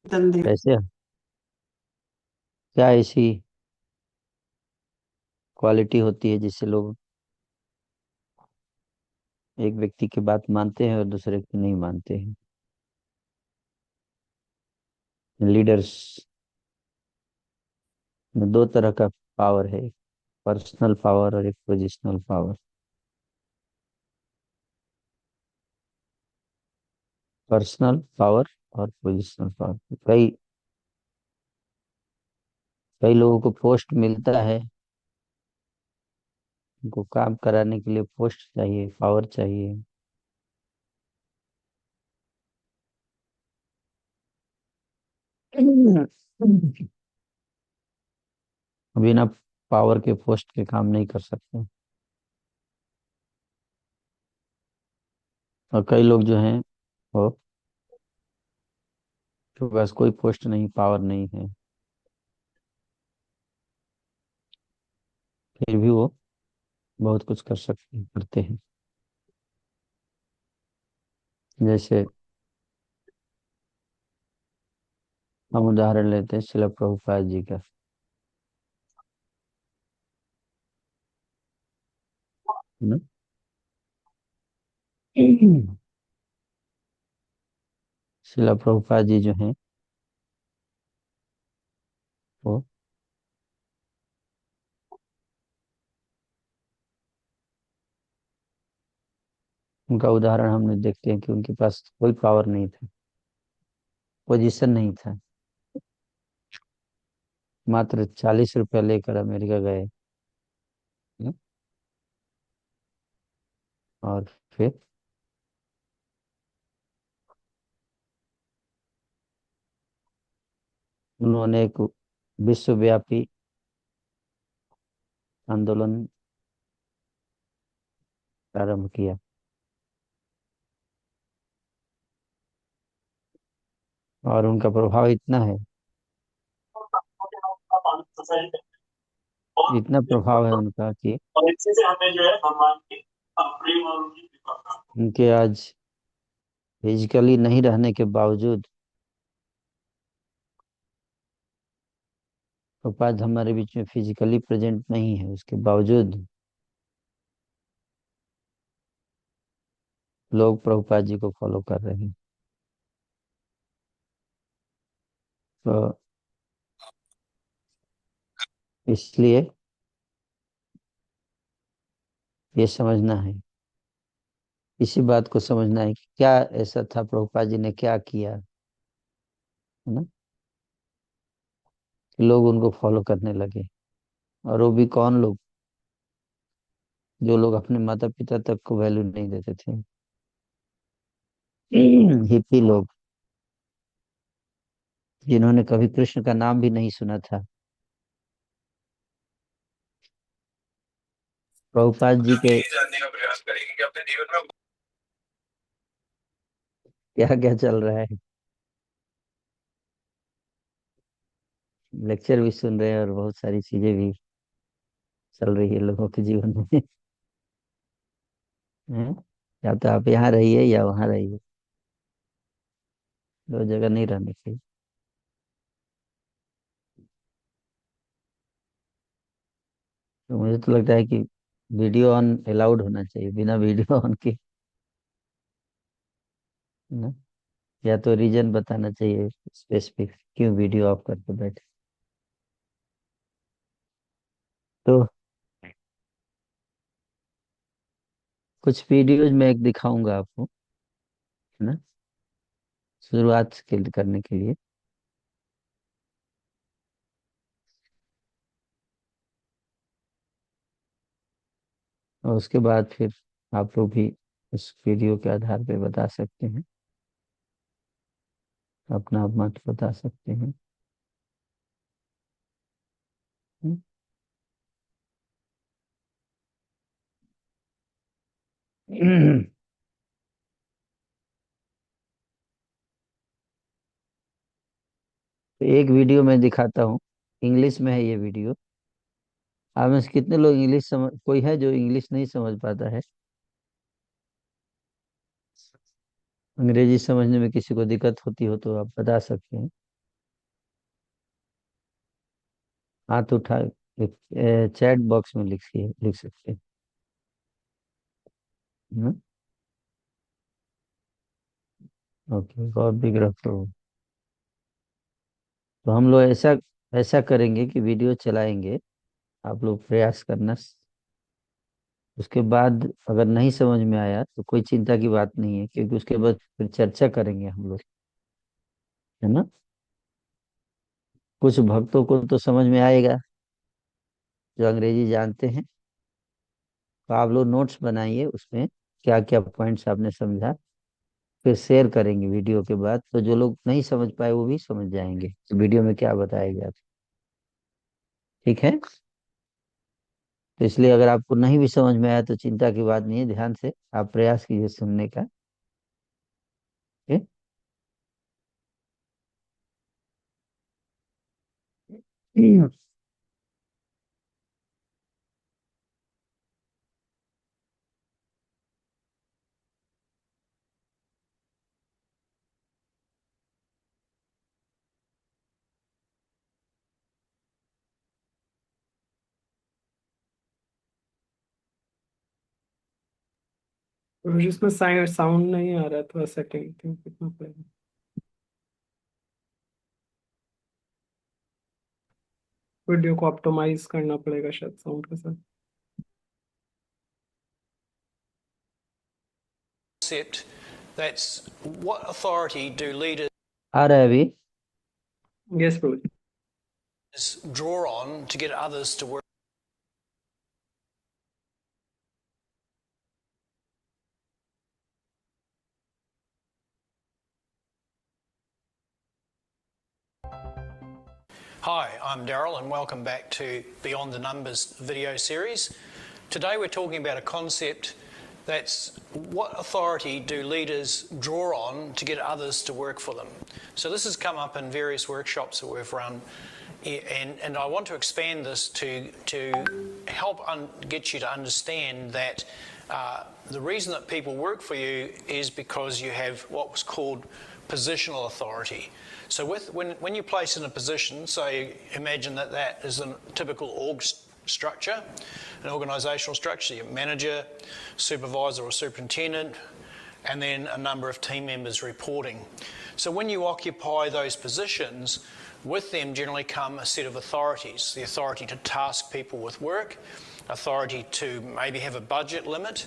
धंधे। कैसे? क्या ऐसी क्वालिटी होती है जिससे लोग एक व्यक्ति की बात मानते हैं और दूसरे की नहीं मानते हैं? लीडर्स में दो तरह का पावर है, पर्सनल पावर और एक पोजिशनल पावर। पर्सनल पावर और पोजिशनल पावर। कई कई लोगों को पोस्ट मिलता है, उनको काम कराने के लिए पोस्ट चाहिए, पावर चाहिए। बिना पावर के पोस्ट के काम नहीं कर सकते। और कई लोग जो हैं वो के पास कोई पोस्ट नहीं, पावर नहीं है, फिर भी वो बहुत कुछ कर सकते करते हैं। जैसे हम उदाहरण लेते हैं शिला प्रभुपाद जी का, है ना? शिला प्रभुपाद जी जो हैं वो, उनका उदाहरण हमने देखते हैं कि उनके पास कोई पावर नहीं था, पोजीशन नहीं था। मात्र 40 रुपया लेकर अमेरिका गए, है? और फिर उन्होंने एक विश्वव्यापी आंदोलन प्रारंभ किया। और उनका प्रभाव इतना है, इतना प्रभाव है उनका कि और इसी से हमें जो है भगवान की प्रेम और उनकी कृपा प्राप्त उनके आज फिजिकली नहीं रहने के बावजूद, प्रभुपाद हमारे बीच में फिजिकली प्रेजेंट नहीं है, उसके बावजूद लोग प्रभुपाद जी को फॉलो कर रहे हैं। तो इसलिए ये समझना है, इसी बात को समझना है कि क्या ऐसा था, प्रभुपाद जी ने क्या किया, है ना, कि लोग उनको फॉलो करने लगे। और वो भी कौन लोग? जो लोग अपने माता पिता तक को वैल्यू नहीं देते थे। हिप्पी लोग, जिन्होंने कभी कृष्ण का नाम भी नहीं सुना था, प्रभुपाद जी के यही जानने का प्रयास करेंगे कि अपने जीवन में क्या क्या चल रहा है। लेक्चर भी सुन रहे हैं और बहुत सारी चीजें भी चल रही है लोगों के जीवन में। हैं? या तो आप यहाँ रहिए या वहाँ रहिए, दो जगह नहीं रहने चाहिए। तो मुझे तो लगता है कि वीडियो ऑन अलाउड होना चाहिए, बिना वीडियो ऑन के, है ना? या तो रीजन बताना चाहिए स्पेसिफिक, क्यों वीडियो ऑफ करके बैठे। तो कुछ वीडियोज मैं एक दिखाऊंगा आपको, है ना, शुरुआत करने के लिए। और उसके बाद फिर आप लोग भी उस वीडियो के आधार पे बता सकते हैं, अपना मत बता सकते हैं। तो एक वीडियो मैं दिखाता हूँ, इंग्लिश में है ये वीडियो। आप में से कितने लोग इंग्लिश समझ, कोई है जो इंग्लिश नहीं समझ पाता है? अंग्रेजी समझने में किसी को दिक्कत होती हो तो आप बता सकते हैं। हाथ उठा चैट बॉक्स में लिख सकते हैं। ओके, गॉड बिग रखो। तो हम लोग ऐसा ऐसा करेंगे कि वीडियो चलाएंगे, आप लोग प्रयास करना। उसके बाद अगर नहीं समझ में आया तो कोई चिंता की बात नहीं है, क्योंकि उसके बाद फिर चर्चा करेंगे हम लोग, है ना। कुछ भक्तों को तो समझ में आएगा जो अंग्रेजी जानते हैं, तो आप लोग नोट्स बनाइए, उसमें क्या क्या पॉइंट्स आपने समझा, फिर शेयर करेंगे वीडियो के बाद, तो जो लोग नहीं समझ पाए वो भी समझ जाएंगे कि वीडियो में क्या बताया गया था। ठीक है। तो इसलिए अगर आपको नहीं भी समझ में आया तो चिंता की बात नहीं है, ध्यान से आप प्रयास कीजिए सुनने का। ठीक है? मुझे इसमें साउंड नहीं आ रहा है, थोड़ा सेटिंग कितना पड़ेगा। वीडियो को ऑप्टिमाइज करना पड़ेगा शायद साउंड के साथ। Concept, that's what authority do leaders आ रहा है अभी? Yes Prabhu. draw on to get others to work? Hi, I'm Daryl and welcome back to Beyond the Numbers video series. Today we're talking about a concept that's what authority do leaders draw on to get others to work for them? So this has come up in various workshops that we've run, and I want to expand this to help get you to understand that the reason that people work for you is because you have what was called positional authority. So when you place in a position, so imagine that is a typical org structure, an organisational structure, your manager, supervisor or superintendent, and then a number of team members reporting. So when you occupy those positions, with them generally come a set of authorities: the authority to task people with work, authority to maybe have a budget limit,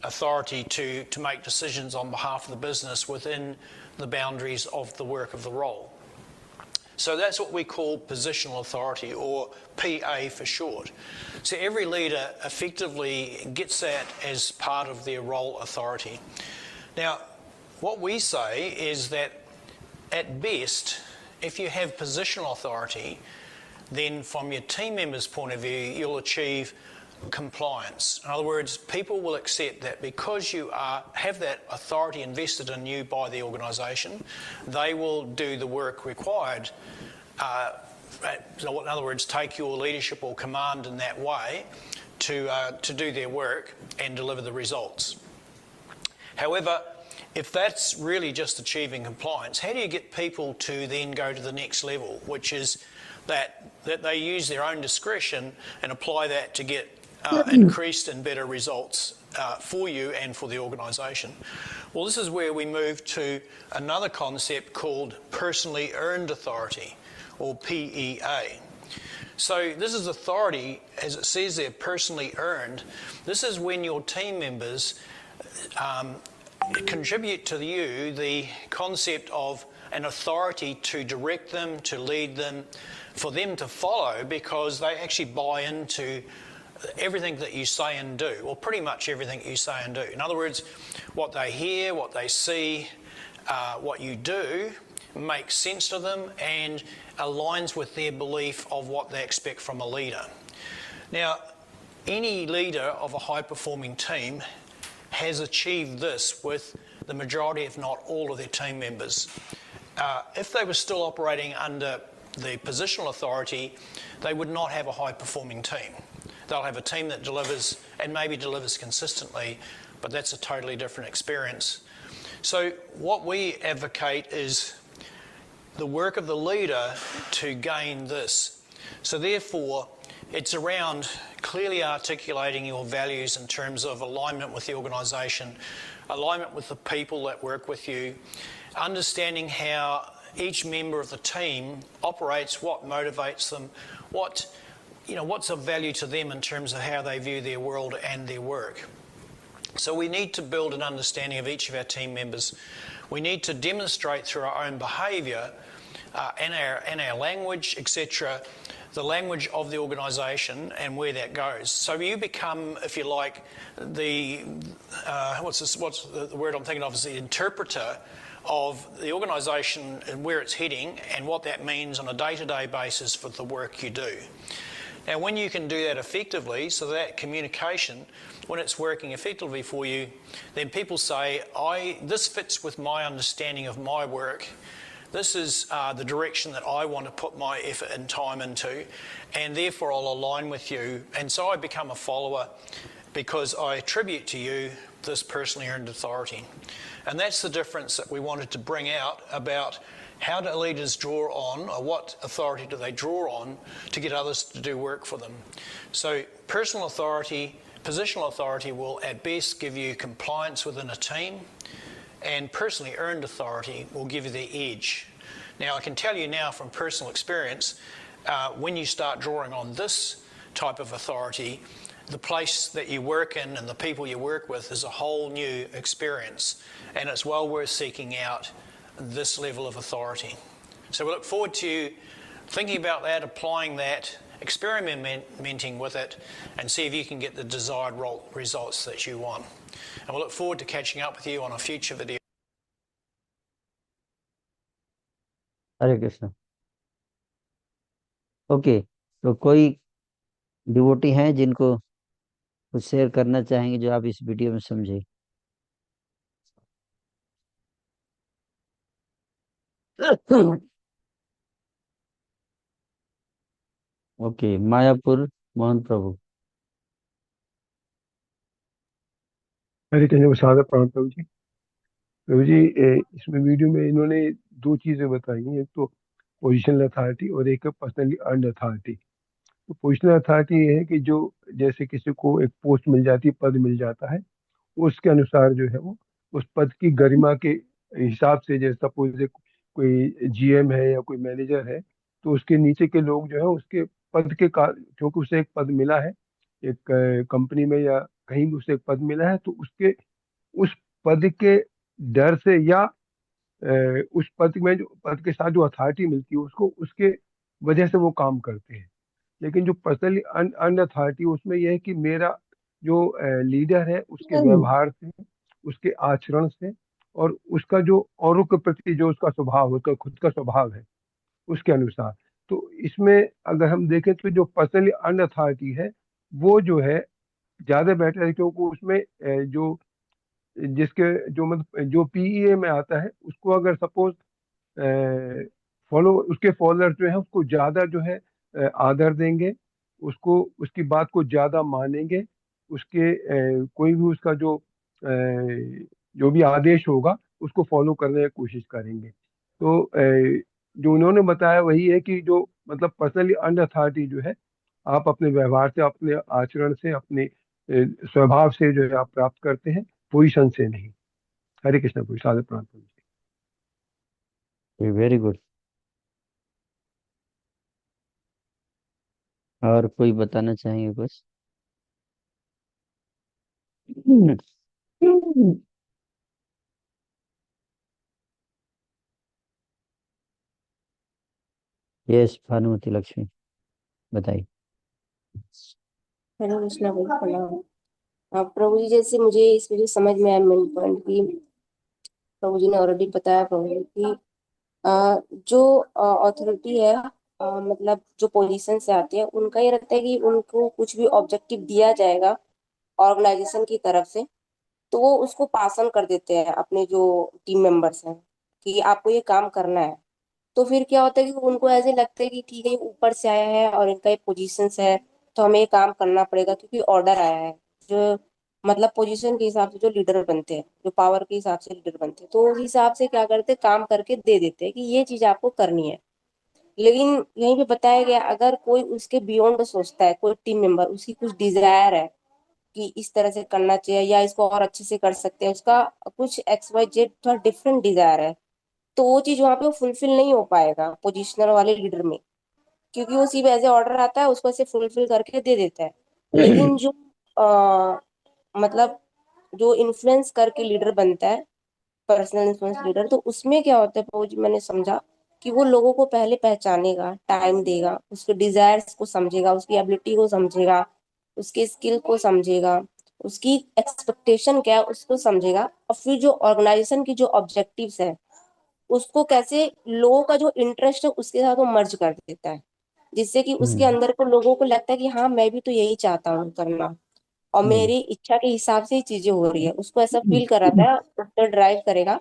authority to make decisions on behalf of the business within the boundaries of the work of the role. So that's what we call positional authority, or PA for short. So every leader effectively gets that as part of their role authority. Now, what we say is that at best, if you have positional authority, then from your team members' point of view, you'll achieve compliance. In other words, people will accept that because you have that authority invested in you by the organisation, they will do the work required. So in other words, take your leadership or command in that way to do their work and deliver the results. However, if that's really just achieving compliance, how do you get people to then go to the next level, which is that they use their own discretion and apply that to get increased and better results for you and for the organisation? Well, this is where we move to another concept called personally earned authority, or PEA. So this is authority, as it says there, personally earned. This is when your team members contribute to you the concept of an authority to direct them, to lead them, for them to follow, because they actually buy into everything that you say and do, or pretty much everything you say and do. In other words, what they hear, what they see, what you do makes sense to them and aligns with their belief of what they expect from a leader. Now, any leader of a high-performing team has achieved this with the majority, if not all, of their team members. If they were still operating under the positional authority, they would not have a high-performing team. They'll have a team that delivers, and maybe delivers consistently, but that's a totally different experience. So what we advocate is the work of the leader to gain this. So therefore, it's around clearly articulating your values in terms of alignment with the organisation, alignment with the people that work with you, understanding how each member of the team operates, what motivates them, what's of value to them in terms of how they view their world and their work. So we need to build an understanding of each of our team members. We need to demonstrate through our own behaviour and our language, etc., the language of the organisation and where that goes. So you become, if you like, what's the word I'm thinking of is the interpreter of the organisation and where it's heading and what that means on a day-to-day basis for the work you do. Now, when you can do that effectively, so that communication, when it's working effectively for you, then people say, this fits with my understanding of my work. This is the direction that I want to put my effort and time into, and therefore I'll align with you. And so I become a follower because I attribute to you this personally earned authority. And that's the difference that we wanted to bring out about how do leaders draw on, or what authority do they draw on to get others to do work for them. So personal authority, positional authority will at best give you compliance within a team, and personally earned authority will give you the edge. Now, I can tell you now from personal experience, when you start drawing on this type of authority, the place that you work in and the people you work with is a whole new experience, and it's well worth seeking out this level of authority. So we look forward to you thinking about that, applying that, experimenting with it, and see if you can get the desired results that you want. And we'll look forward to catching up with you on a future video. Hare Krishna. Okay, तो कोई devotee हैं जिनको कुछ share करना चाहेंगे जो आप इस वीडियो में समझे? ओके, मायापुर मोहन प्रभु। हरे कृष्ण सागर प्राण प्रभु जी। प्रभु जी, इसमें वीडियो में इन्होंने दो चीजें बताई हैं, एक तो पोजिशनल अथॉरिटी और एक पर्सनली अर्नड अथॉरिटी। तो पोजिशनल अथॉरिटी ये है कि जो जैसे किसी को एक पोस्ट मिल जाती है, पद मिल जाता है, उसके अनुसार जो है वो उस पद की गरिमा के हिसाब से, जैसे सपोज कोई जीएम है या कोई मैनेजर है, तो उसके नीचे के लोग जो है उसके पद के क्योंकि उसे एक पद मिला है एक कंपनी में या कहीं भी उसे एक पद मिला है, तो उसके उस पद के डर से या उस पद में जो पद के साथ जो अथॉरिटी मिलती है उसको, उसके वजह से वो काम करते हैं। लेकिन जो पर्सनली अर्न अथॉरिटी, उसमें यह है कि मेरा जो लीडर है उसके व्यवहार से, उसके आचरण से, और उसका जो औरों के प्रति जो उसका स्वभाव, उसका खुद का स्वभाव है, उसके अनुसार। तो इसमें अगर हम देखें तो जो पर्सनली अर्न अथॉरिटी है वो जो है ज्यादा बेटर है, क्योंकि उसमें जो जिसके जो मतलब जो पीईए में आता है उसको अगर सपोज उसके फॉलोअर जो है उसको ज्यादा जो है आदर देंगे, उसको उसकी बात को ज्यादा मानेंगे, उसके कोई भी उसका जो भी आदेश होगा उसको फॉलो करने की कोशिश करेंगे। तो जो उन्होंने बताया वही है कि जो मतलब पर्सनली अर्न्ड अथॉरिटी जो है आप अपने व्यवहार से, अपने आचरण से, अपने स्वभाव से जो है आप प्राप्त करते हैं, पोजीशन से नहीं। हरे कृष्ण प्रभु, सादर प्रणाम प्रभु जी। Very good. और कोई बताना चाहेंगे कुछ? यस, भानुमति लक्ष्मी बताइए। हरे कृष्णा भाई, प्रणाम। प्रभु जी, जैसे मुझे इस वीडियो समझ में आया मेन पॉइंट की, प्रभु जी ने ऑलरेडी बताया प्रभु जी की जो अथॉरिटी है, मतलब जो पोजीशन से आती है, उनका ये रहता है कि उनको कुछ भी ऑब्जेक्टिव दिया जाएगा ऑर्गेनाइजेशन की तरफ से, तो वो उसको पास ऑन कर देते हैं अपने जो टीम मेंबर्स हैं कि आपको ये काम करना है। तो फिर क्या होता है कि उनको ऐसे लगता है कि ठीक है, ये ऊपर से आया है और इनका ये पोजीशन है, तो हमें ये काम करना पड़ेगा क्योंकि ऑर्डर आया है। जो मतलब पोजीशन के हिसाब से जो लीडर बनते हैं, जो पावर के हिसाब से लीडर बनते हैं, तो उस हिसाब से क्या करते हैं, काम करके दे देते हैं कि ये चीज आपको करनी है। लेकिन यहीं पे बताया गया अगर कोई उसके बियॉन्ड सोचता है, कोई टीम मेंबर उसकी कुछ डिजायर है कि इस तरह से करना चाहिए या इसको और अच्छे से कर सकते हैं, उसका कुछ एक्स वाई जेड थोड़ा डिफरेंट डिजायर है, तो वो चीज वहां पे वो फुलफिल नहीं हो पाएगा पोजिशनल वाले लीडर में, क्योंकि वो सिर्फ एज ए ऑर्डर आता है उसको ऐसे फुलफिल करके दे देता है। लेकिन जो मतलब जो इन्फ्लुएंस करके लीडर बनता है, पर्सनल इन्फ्लुएंस लीडर, तो उसमें क्या होता है प्रभु जी, मैंने समझा कि वो लोगों को पहले पहचानेगा, टाइम देगा, उसके डिजायर्स को समझेगा, उसकी एबिलिटी को समझेगा, उसके स्किल को समझेगा, उसकी एक्सपेक्टेशन क्या है उसको समझेगा, और फिर जो ऑर्गेनाइजेशन की जो ऑब्जेक्टिव्स है उसको कैसे लोगों का जो इंटरेस्ट है उसके साथ वो मर्ज कर देता है, जिससे कि उसके हम्म। अंदर को लोगों को लगता है कि हाँ मैं भी तो यही चाहता हूँ करना, और हम्म। मेरी इच्छा के हिसाब से ही चीजें हो रही है, उसको ऐसा फील कराता है, उसको ड्राइव करेगा।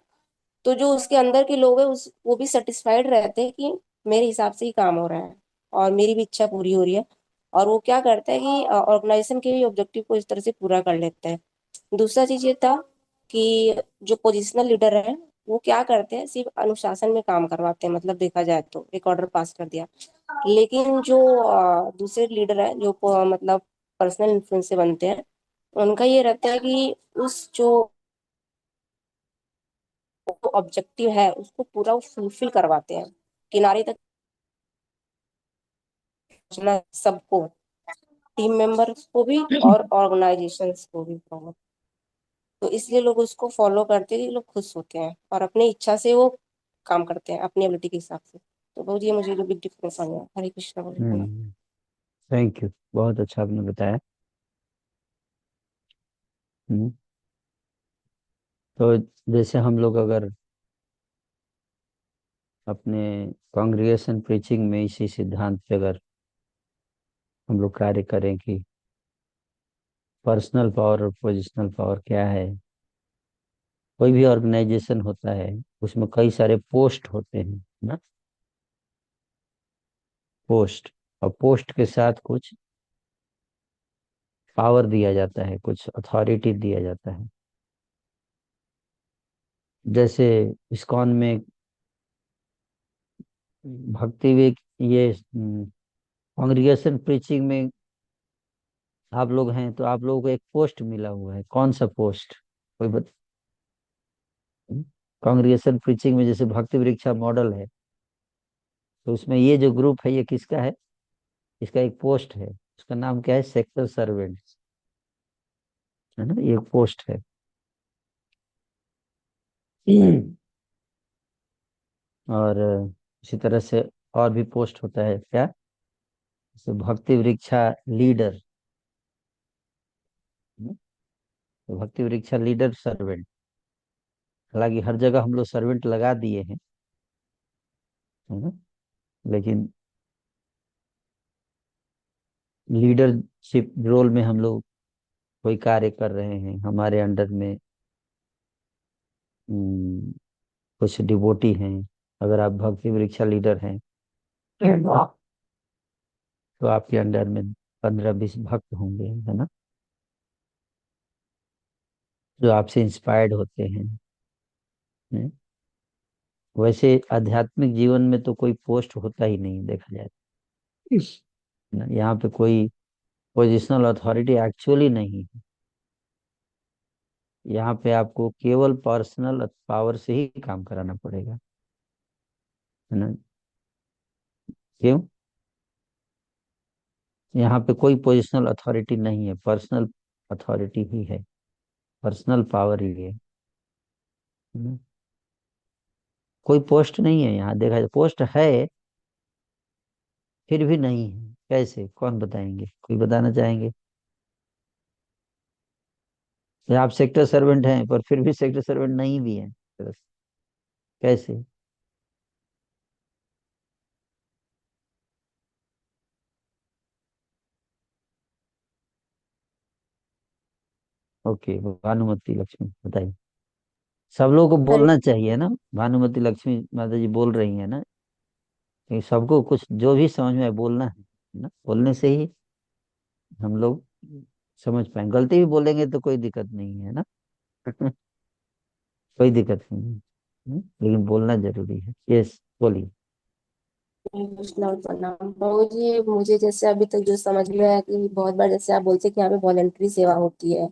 तो जो उसके अंदर के लोग हैं उस वो भी सेटिस्फाइड रहते हैं कि मेरे हिसाब से ही काम हो रहा है और मेरी भी इच्छा पूरी हो रही है, और वो क्या करता है कि ऑर्गेनाइजेशन के ऑब्जेक्टिव को इस तरह से पूरा कर लेते हैं। दूसरा चीज ये था कि जो पोजिशनल लीडर है वो क्या करते हैं, सिर्फ अनुशासन में काम करवाते हैं, मतलब देखा जाए तो एक ऑर्डर पास कर दिया। लेकिन जो दूसरे लीडर है जो मतलब पर्सनल इन्फ्लुएंस से बनते हैं, उनका ये रहता है कि उस जो ऑब्जेक्टिव है उसको पूरा फुलफिल करवाते हैं, किनारे तक पहुंचना सबको, टीम मेंबर्स को भी और ऑर्गेनाइजेशंस को भी। तो इसलिए लोग उसको फॉलो करते हैं, लोग खुश होते हैं और अपनी इच्छा से वो काम करते हैं अपनी एबिलिटी के हिसाब से। तो बहुत ये मुझे जो बिग डिफरेंस आ गया। हरे कृष्णा बोले। हम्म। थैंक यू, बहुत अच्छा आपने बताया। हम्म। तो जैसे हम लोग अगर अपने कांग्रेगेशन प्रीचिंग में इसी सिद्धांत पे अगर हम लोग कार्य करें कि पर्सनल पावर और पोजिशनल पावर क्या है। कोई भी ऑर्गेनाइजेशन होता है उसमें कई सारे पोस्ट होते हैं ना, पोस्ट, और पोस्ट के साथ कुछ पावर दिया जाता है, कुछ अथॉरिटी दिया जाता है। जैसे इस्कॉन में भक्ति वे ये कांग्रीगेशन प्रीचिंग में आप लोग हैं तो आप लोगों को एक पोस्ट मिला हुआ है, कौन सा पोस्ट? कोई कांग्रीगेशन प्रीचिंग में जैसे भक्ति वृक्षा मॉडल है, तो उसमें ये जो ग्रुप है ये किसका है? इसका एक पोस्ट है, उसका नाम क्या है? सेक्टर सर्वेंट, है ना, ये एक पोस्ट है। और इसी तरह से और भी पोस्ट होता है क्या, जैसे भक्ति वृक्षा लीडर, तो भक्ति वृक्षा लीडर सर्वेंट। हालांकि हर जगह हम लोग सर्वेंट लगा दिए हैं, है ना, लेकिन लीडरशिप रोल में हम लोग कोई कार्य कर रहे हैं, हमारे अंडर में हम्म, कुछ डिवोटी हैं। अगर आप भक्ति वृक्षा लीडर हैं तो आपके अंडर में 15-20 भक्त होंगे, है ना, जो आपसे इंस्पायर्ड होते हैं। हैं? वैसे आध्यात्मिक जीवन में तो कोई पोस्ट होता ही नहीं देखा जाए ना, यहाँ पे कोई पोजिशनल अथॉरिटी एक्चुअली नहीं है। यहाँ पे आपको केवल पर्सनल पावर से ही काम कराना पड़ेगा, है ना। क्यों? यहाँ पे कोई पोजिशनल अथॉरिटी नहीं है, पर्सनल अथॉरिटी ही है, पर्सनल पावर ही है। कोई पोस्ट नहीं है यहाँ, देखा जाए पोस्ट है फिर भी नहीं है, कैसे, कौन बताएंगे, कोई बताना चाहेंगे? या आप सेक्टर सर्वेंट हैं पर फिर भी सेक्टर सर्वेंट नहीं भी हैं, कैसे? ओके, भानुमति लक्ष्मी बताइए। सब लोगों को हरे बोलना चाहिए ना, भानुमति लक्ष्मी माता जी बोल रही है ना, कि सबको कुछ जो भी समझ में आए बोलना है ना, बोलने से ही हम लोग समझ पाएंगे। गलती भी बोलेंगे तो कोई दिक्कत नहीं है ना कोई दिक्कत नहीं है, लेकिन बोलना जरूरी है। यस, बोलिए। वैष्णव प्रणाम प्रभु जी। मुझे जैसे अभी तक जो समझ में आया कि बहुत बार जैसे आप बोलते हैं कि यहाँ पे वॉलेंट्री सेवा होती है,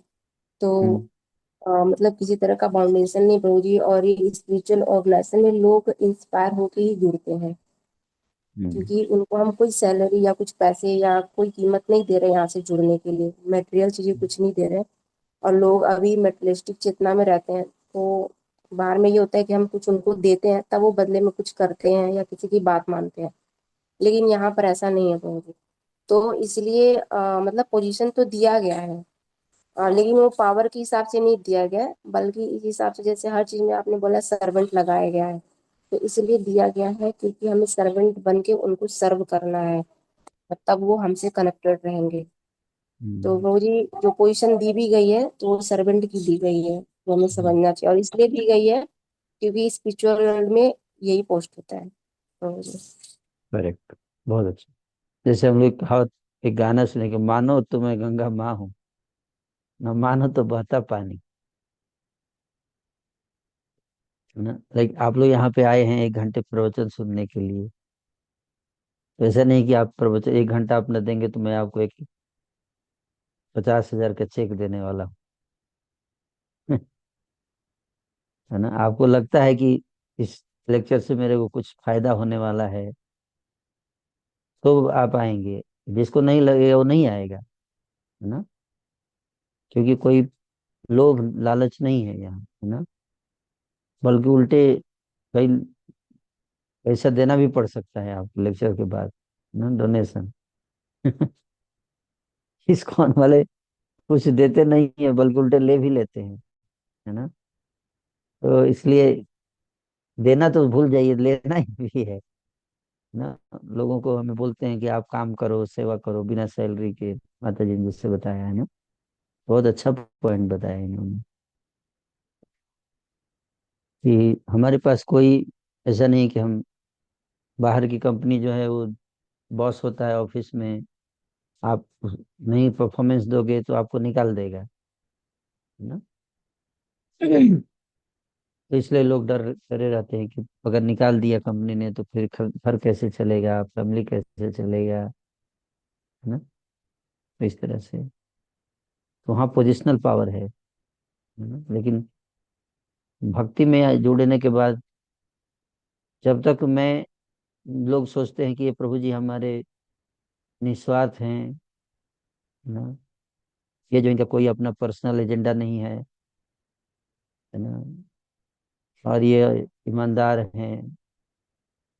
तो हम्म। मतलब किसी तरह का बाउंडेशन नहीं प्रभु जी, और ये स्पिरिचुअल ऑर्गेनाइजेशन में लोग इंस्पायर होके ही जुड़ते हैं, हम्म। क्योंकि उनको हम कोई सैलरी या कुछ पैसे या कोई कीमत नहीं दे रहे यहाँ से जुड़ने के लिए, मटेरियल चीजें कुछ नहीं दे रहे। और लोग अभी मटेरियलिस्टिक चेतना में रहते हैं, तो बाहर में ये होता है कि हम कुछ उनको देते हैं तब वो बदले में कुछ करते हैं या किसी की बात मानते हैं, लेकिन यहाँ पर ऐसा नहीं है प्रभु जी। तो इसलिए मतलब पोजीशन तो दिया गया है, लेकिन वो पावर के हिसाब से नहीं दिया गया है, बल्कि इस हिसाब से जैसे हर चीज में आपने बोला सर्वेंट लगाया गया है, तो इसलिए दिया गया है क्योंकि हमें सर्वेंट बन के उनको सर्व करना है, तब वो हमसे कनेक्टेड रहेंगे। तो हम्म। वो जी जो पोजीशन दी भी गई है तो वो सर्वेंट की दी गई है, वो हमें समझना चाहिए, और इसलिए दी गई है क्योंकि स्पिरिचुअल वर्ल्ड में यही पोस्ट होता है तो जी। करेक्ट। बहुत अच्छा। जैसे हम लोग कहावत, एक गाना सुने कि मानो तो मैं गंगा माँ हूँ, न मानो तो बहता पानी। है ना? लाइक आप लोग यहाँ पे आए हैं 1 घंटे प्रवचन सुनने के लिए, तो ऐसा नहीं कि आप प्रवचन 1 घंटा अपना देंगे तो मैं आपको एक 50,000 का चेक देने वाला हूँ। है ना? आपको लगता है कि इस लेक्चर से मेरे को कुछ फायदा होने वाला है तो आप आएंगे, जिसको नहीं लगेगा वो नहीं आएगा। है ना? क्योंकि कोई लोभ लालच नहीं है यहाँ। है ना? बल्कि उल्टे कई पैसा देना भी पड़ सकता है आपको लेक्चर के बाद, ना, डोनेशन। इस्कॉन वाले कुछ देते नहीं है बल्कि उल्टे ले भी लेते हैं। है ना? तो इसलिए देना तो भूल जाइए, लेना ही भी है ना। लोगों को हमें बोलते हैं कि आप काम करो, सेवा करो बिना सैलरी के। माता जी ने जिससे बताया है ना, बहुत अच्छा पॉइंट बताया इन्होंने कि हमारे पास कोई ऐसा नहीं कि हम बाहर की कंपनी जो है वो बॉस होता है ऑफिस में, आप नहीं परफॉर्मेंस दोगे तो आपको निकाल देगा। है ना? तो इसलिए लोग डर डरे रहते हैं कि अगर निकाल दिया कंपनी ने तो फिर घर कैसे चलेगा, फैमिली कैसे चलेगा। है ना? तो इस तरह से तो वहाँ पोजिशनल पावर है। ना? लेकिन भक्ति में जुड़ने के बाद जब तक मैं लोग सोचते हैं कि ये प्रभु जी हमारे निस्वार्थ हैं ना, ये जो इनका कोई अपना पर्सनल एजेंडा नहीं है। है ना? और ये ईमानदार हैं,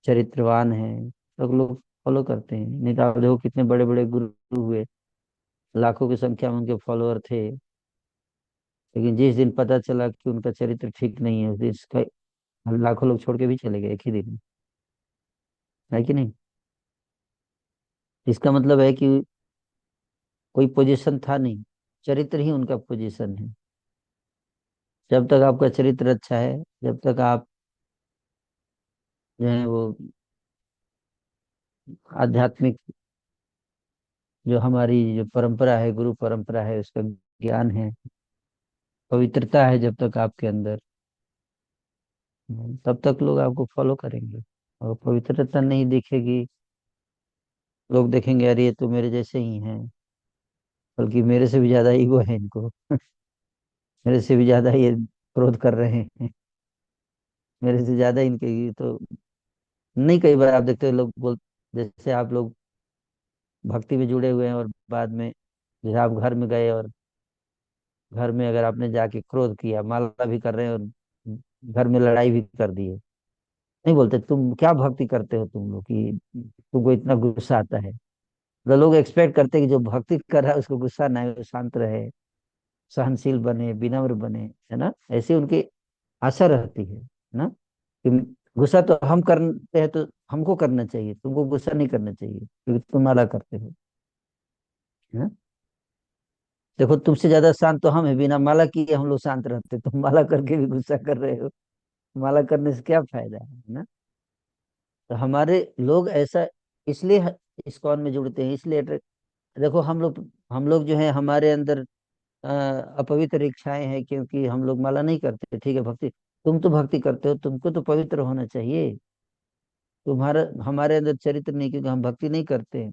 चरित्रवान हैं, सब लोग फॉलो करते हैं। नहीं तो आप देखो कितने बड़े बड़े गुरु हुए, लाखों की संख्या में उनके फॉलोअर थे, लेकिन जिस दिन पता चला कि उनका चरित्र ठीक नहीं है उस दिन इसका लाखों लोग छोड़ के भी चले गए एक ही दिन में। है कि नहीं? इसका मतलब है कि कोई पोजीशन था नहीं, चरित्र ही उनका पोजीशन है। जब तक आपका चरित्र अच्छा है, जब तक आप जो है वो आध्यात्मिक, जो हमारी जो परंपरा है, गुरु परंपरा है, उसका ज्ञान है, पवित्रता है, जब तक आपके अंदर, तब तक लोग आपको फॉलो करेंगे। और पवित्रता नहीं दिखेगी, लोग देखेंगे अरे ये तो मेरे जैसे ही हैं, बल्कि मेरे से भी ज्यादा ईगो है इनको, मेरे से भी ज्यादा ये क्रोध कर रहे हैं, मेरे से ज्यादा इनके ये तो नहीं। कई बार आप देखते हो लोग बोल, जैसे आप लोग भक्ति में जुड़े हुए हैं और बाद में जैसे आप घर में गए और घर में अगर आपने जाके क्रोध किया, माला भी कर रहे हैं और घर में लड़ाई भी कर दी है, नहीं बोलते तुम क्या भक्ति करते हो तुम लोग कि तुमको इतना गुस्सा आता है। तो लोग एक्सपेक्ट करते हैं कि जो भक्ति कर रहा है उसको गुस्सा ना आए, वो शांत रहे, सहनशील बने, विनम्र बने। है ना? ऐसी उनकी आशा रहती है ना, कि गुस्सा तो हम करते हैं तो हमको करना चाहिए, तुमको गुस्सा नहीं करना चाहिए क्योंकि तुम माला करते हो। है ना? देखो तुमसे ज्यादा शांत तो हम है, बिना माला किए हम लोग शांत रहते, तुम माला करके भी गुस्सा कर रहे हो, माला करने से क्या फायदा है ना? तो हमारे लोग ऐसा इसलिए इस्कॉन में जुड़ते हैं, इसलिए देखो हम लोग जो है हमारे अंदर अ, अपवित्र इच्छाएं हैं क्योंकि हम लोग माला नहीं करते। ठीक है, भक्ति तुम तो भक्ति करते हो, तुमको तो पवित्र होना चाहिए। तुम्हारा हमारे अंदर चरित्र नहीं, क्योंकि हम भक्ति नहीं करते हैं।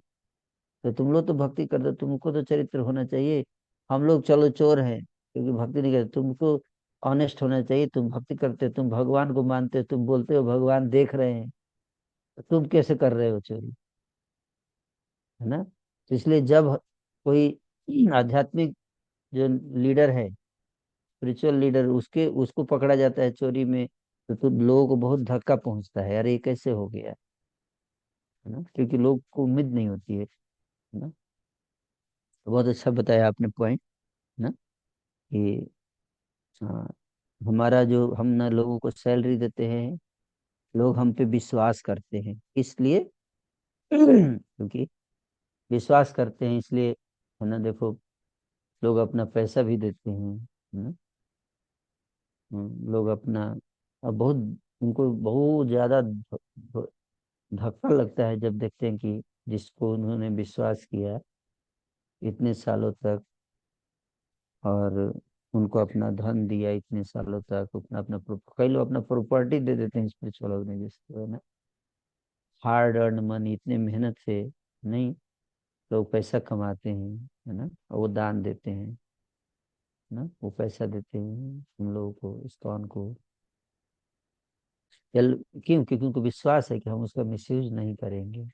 तो तुम लोग तो भक्ति कर दो, तुमको तो चरित्र होना चाहिए। हम लोग चलो चोर हैं क्योंकि भक्ति नहीं करते, तुमको ऑनेस्ट होना चाहिए। तुम भक्ति करते हो, तुम भगवान को मानते हो, तुम बोलते हो भगवान देख रहे हैं, तो तुम कैसे कर रहे हो चोरी, है ना। तो इसलिए जब कोई आध्यात्मिक जो लीडर है, स्पिरिचुअल लीडर, उसके उसको पकड़ा जाता है चोरी में, तो लोगों को बहुत धक्का पहुंचता है, अरे ये कैसे हो गया, है ना, क्योंकि लोग को उम्मीद नहीं होती है ना। तो बहुत अच्छा बताया आपने पॉइंट, ना, कि हाँ, हमारा जो हम ना लोगों को सैलरी देते हैं, लोग हम पे विश्वास करते हैं इसलिए क्योंकि विश्वास करते हैं इसलिए, है ना। देखो, लोग अपना पैसा भी देते हैं, है ना। लोग अपना, अब बहुत, उनको बहुत ज्यादा धक्का लगता है जब देखते हैं कि जिसको उन्होंने विश्वास किया इतने सालों तक, और उनको अपना धन दिया इतने सालों तक, अपना अपना कई लोग अपना प्रॉपर्टी दे देते हैं स्पिरिचुअल ऑर्गेनाइजेशन, है ना। हार्ड अर्न मनी, इतने मेहनत से नहीं, लोग पैसा कमाते हैं, है ना, और वो दान देते हैं, है ना, वो पैसा देते हैं हम लोगों को, इस्कॉन को। चल, क्यों? क्योंकि उनको विश्वास है कि हम उसका मिसयूज नहीं करेंगे।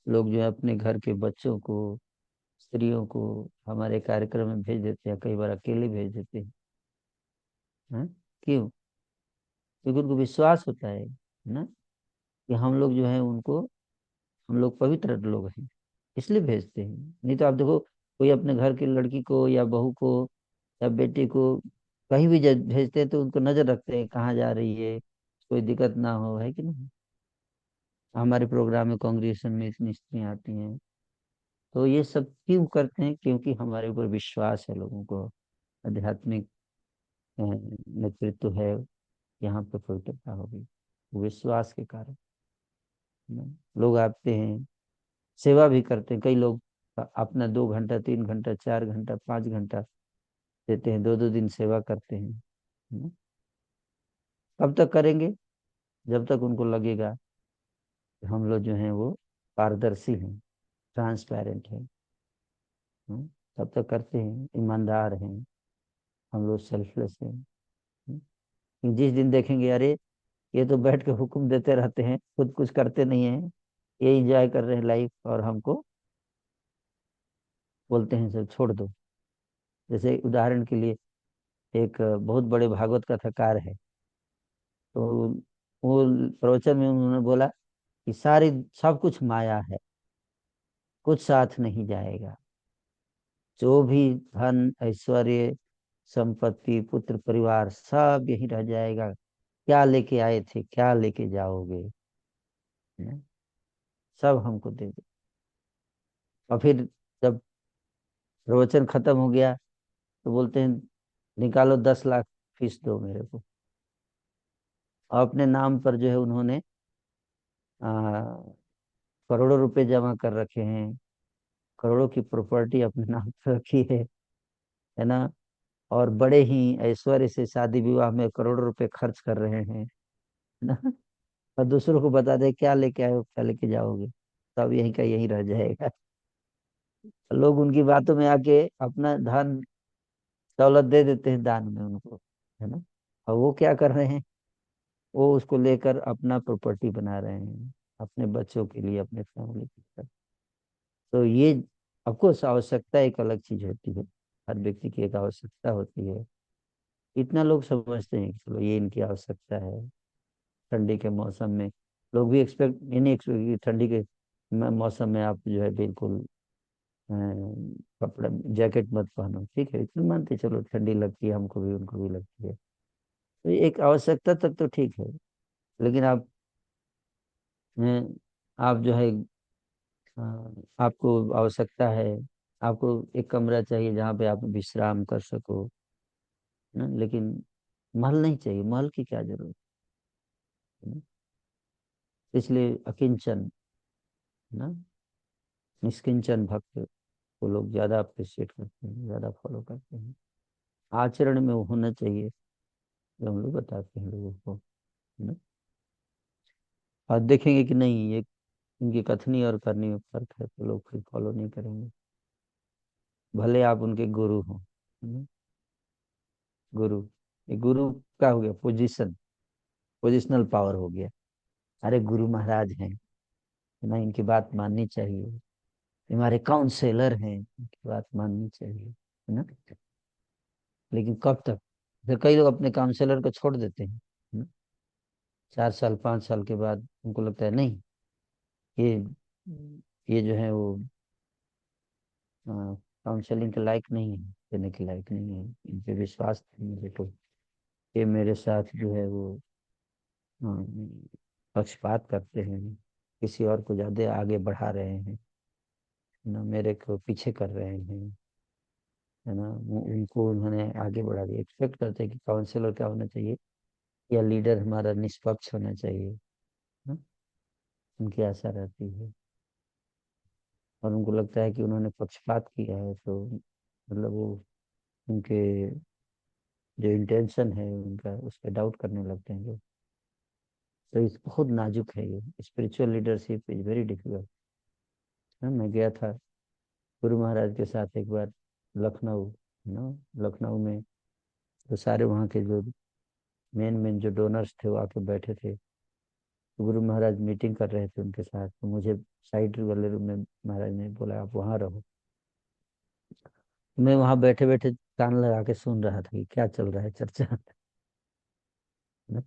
लोग जो है अपने घर के बच्चों को, स्त्रियों को हमारे कार्यक्रम में भेज देते हैं, कई बार अकेले भेज देते हैं, हैं? क्यों? क्योंकि उनको विश्वास होता है ना, कि हम लोग जो है उनको, हम लोग पवित्र लोग हैं, इसलिए भेजते हैं। नहीं तो आप देखो, कोई अपने घर की लड़की को या बहू को या बेटी को कहीं भी भेजते हैं तो उनको नजर रखते हैं कहाँ जा रही है, कोई दिक्कत ना हो, है कि नहीं। हमारे प्रोग्राम में कांग्रेगेशन में इतनी स्त्रियाँ आती हैं, तो ये सब क्यों करते हैं? क्योंकि हमारे ऊपर विश्वास है लोगों को, आध्यात्मिक नेतृत्व है, यहाँ पे पवित्रता होगी, विश्वास के कारण, है ना? लोग आते हैं, सेवा भी करते हैं, कई लोग अपना 2 घंटा 3 घंटा 4 घंटा 5 घंटा देते हैं, 2 2 दिन सेवा करते हैं, है ना। कब तक करेंगे? जब तक उनको लगेगा कि हम लोग जो हैं वो पारदर्शी हैं, ट्रांसपेरेंट हैं, तब तक करते हैं, ईमानदार हैं, हम लोग सेल्फलेस हैं। जिस दिन देखेंगे अरे ये तो बैठ के हुक्म देते रहते हैं, खुद कुछ करते नहीं हैं, ये एंजॉय कर रहे हैं लाइफ, और हमको बोलते हैं सब छोड़ दो। जैसे उदाहरण के लिए, एक बहुत बड़े भागवत कथाकार है, तो वो प्रवचन में उन्होंने बोला कि सारी सब कुछ माया है, कुछ साथ नहीं जाएगा, जो भी धन ऐश्वर्य संपत्ति पुत्र परिवार सब यहीं रह जाएगा, क्या लेके आए थे क्या लेके जाओगे, है? सब हमको दे दो। और फिर जब प्रवचन खत्म हो गया तो बोलते हैं निकालो 10 लाख फीस दो मेरे को। और अपने नाम पर जो है उन्होंने करोड़ों रुपए जमा कर रखे हैं, करोड़ों की प्रॉपर्टी अपने नाम पर रखी है ना। और बड़े ही ऐश्वर्य से शादी विवाह में करोड़ों रुपए खर्च कर रहे हैं, है ना। और दूसरों को बता दे क्या लेके आए हो क्या लेके जाओगे, सब यहीं का यहीं रह जाएगा। लोग उनकी बातों में आके अपना धन दौलत दे देते हैं दान में उनको, है ना। और वो क्या कर रहे हैं? वो उसको लेकर अपना प्रॉपर्टी बना रहे हैं, अपने बच्चों के लिए, अपने फैमिली के लिए। तो ये ऑफकोर्स आवश्यकता एक अलग चीज होती है, हर व्यक्ति की एक आवश्यकता होती है। इतना लोग समझते हैं कि चलो ये इनकी आवश्यकता है। ठंडी के मौसम में लोग भी एक्सपेक्ट, ये नहीं एक्सपेक्ट कि ठंडी के मौसम में आप जो है बिल्कुल कपड़ा जैकेट मत पहनो, ठीक है, इतना मानते चलो, ठंडी लगती है हमको भी उनको भी लगती है, तो ये एक आवश्यकता तक तो ठीक है। लेकिन आप जो है, आपको आवश्यकता है, आपको एक कमरा चाहिए जहाँ पे आप विश्राम कर सको, ना, लेकिन महल नहीं चाहिए, महल की क्या जरूरत है ना? इसलिए अकिंचन, ना, निष्किंचन भक्त को लोग ज्यादा अप्रिशिएट करते हैं, ज्यादा फॉलो करते हैं। आचरण में वो होना चाहिए जो हम लोग बताते हैं लोगों को, है ना। और देखेंगे कि नहीं ये इनकी कथनी और करनी में फर्क है, तो लोग फिर फॉलो नहीं करेंगे, भले आप उनके गुरु हो। गुरु, ये गुरु क्या हो गया? पोजीशन, पोजिशनल पावर हो गया। अरे गुरु महाराज हैं ना, इनकी बात माननी चाहिए, हमारे काउंसलर हैं, इनकी बात माननी चाहिए, है ना। लेकिन कब तक? फिर कई लोग अपने काउंसलर को छोड़ देते हैं, है ना? 4 साल 5 साल के बाद उनको लगता है नहीं, ये ये जो है वो काउंसलिंग के लायक नहीं है, देने के लायक नहीं है, इन पे विश्वास नहीं है, देखो ये मेरे साथ जो है वो हाँ, पक्षपात करते हैं, किसी और को ज्यादा आगे बढ़ा रहे हैं, ना मेरे को पीछे कर रहे हैं, है ना। उनको उन्होंने आगे बढ़ा दिया। एक्सपेक्ट करते हैं कि काउंसलर क्या होना चाहिए, या लीडर हमारा निष्पक्ष होना चाहिए, ना? उनकी आशा रहती है, और उनको लगता है कि उन्होंने पक्षपात किया है, तो मतलब वो उनके जो इंटेंशन है उनका, उस पर डाउट करने लगते हैं लोग। तो इस बहुत नाजुक है ये, spiritual leadership is very difficult. मैं गया था गुरु महाराज के साथ एक बार लखनऊ, ना, लखनऊ में, तो सारे वहाँ के जो मेन मेन जो डोनर्स थे वो आके बैठे थे, तो गुरु महाराज मीटिंग कर रहे थे उनके साथ, तो मुझे साइड वाले रूम में महाराज ने बोला आप वहाँ रहो। मैं वहाँ बैठे बैठे कान लगा के सुन रहा था कि क्या चल रहा है चर्चा, ना।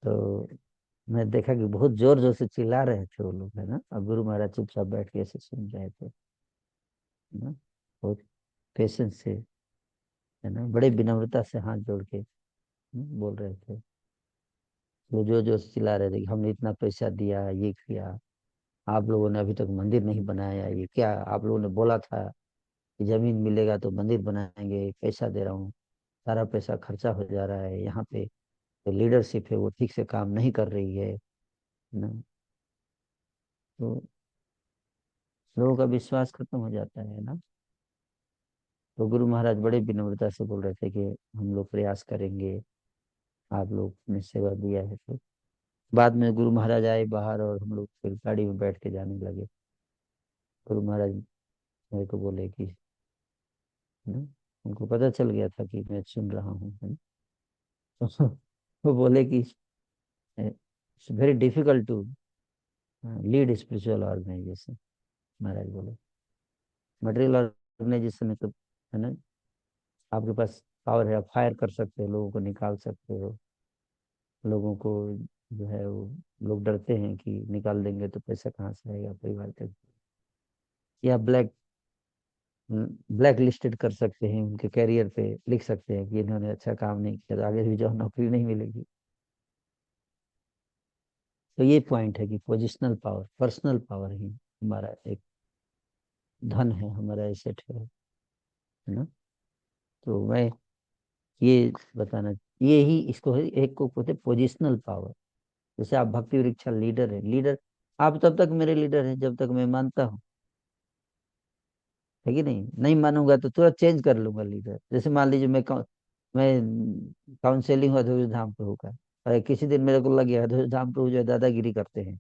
तो मैं देखा कि बहुत जोर जोर से चिल्ला रहे थे वो लोग, है ना, और गुरु महाराज चुपचाप बैठ के ऐसे सुन रहे थे, है ना, बहुत पेशेंस से, है ना, बड़े विनम्रता से हाथ जोड़ के बोल रहे थे। वो जो जो चिल्ला रहे थे कि हमने इतना पैसा दिया, ये किया, आप लोगों ने अभी तक मंदिर नहीं बनाया, ये क्या, आप लोगों ने बोला था कि जमीन मिलेगा तो मंदिर बनाएंगे, पैसा दे रहा हूँ, सारा पैसा खर्चा हो जा रहा है, यहाँ पे जो लीडरशिप है वो ठीक से काम नहीं कर रही है, ना। तो लोगों का विश्वास खत्म हो जाता है ना। तो गुरु महाराज बड़े विनम्रता से बोल रहे थे कि हम लोग प्रयास करेंगे, आप लोग ने सेवा दिया है तो। बाद में गुरु महाराज आए बाहर, और हम लोग फिर गाड़ी में बैठ के जाने लगे। गुरु महाराज मेरे को बोले कि, है ना, उनको पता चल गया था कि मैं सुन रहा हूँ, है ना। वो बोले कि it's very difficult to lead spiritual organization. Maharaj बोले मटेरियल ऑर्गेनाइजेशन में तो, है ना, आपके पास पावर है, आप फायर कर सकते हो, लोगों को निकाल सकते हो, लोगों को जो है वो, लोग डरते हैं कि निकाल देंगे तो पैसा कहाँ से आएगा परिवार का, या ब्लैक लिस्टेड कर सकते हैं, उनके कैरियर पे लिख सकते हैं कि इन्होंने अच्छा काम नहीं किया, तो आगे भी जो नौकरी नहीं मिलेगी। तो ये पॉइंट है कि पोजिशनल पावर, पर्सनल पावर ही हमारा एक धन है, हमारा एसेट है ना। तो मैं ये बताना, ये ही इसको है, एक को कहते पोजिशनल पावर। जैसे आप भक्ति वृक्षा लीडर है, लीडर आप तब तक मेरे लीडर हैं जब तक मैं मानता हूँ, है कि नहीं। नहीं मानूंगा तो तुरंत चेंज कर लूंगा लीडर। जैसे मान लीजिए मैं काउंसलिंग अधूर धाम प्रभु का, और किसी दिन मेरे को लग गया अधूर धाम प्रभु जो है दादागिरी करते हैं,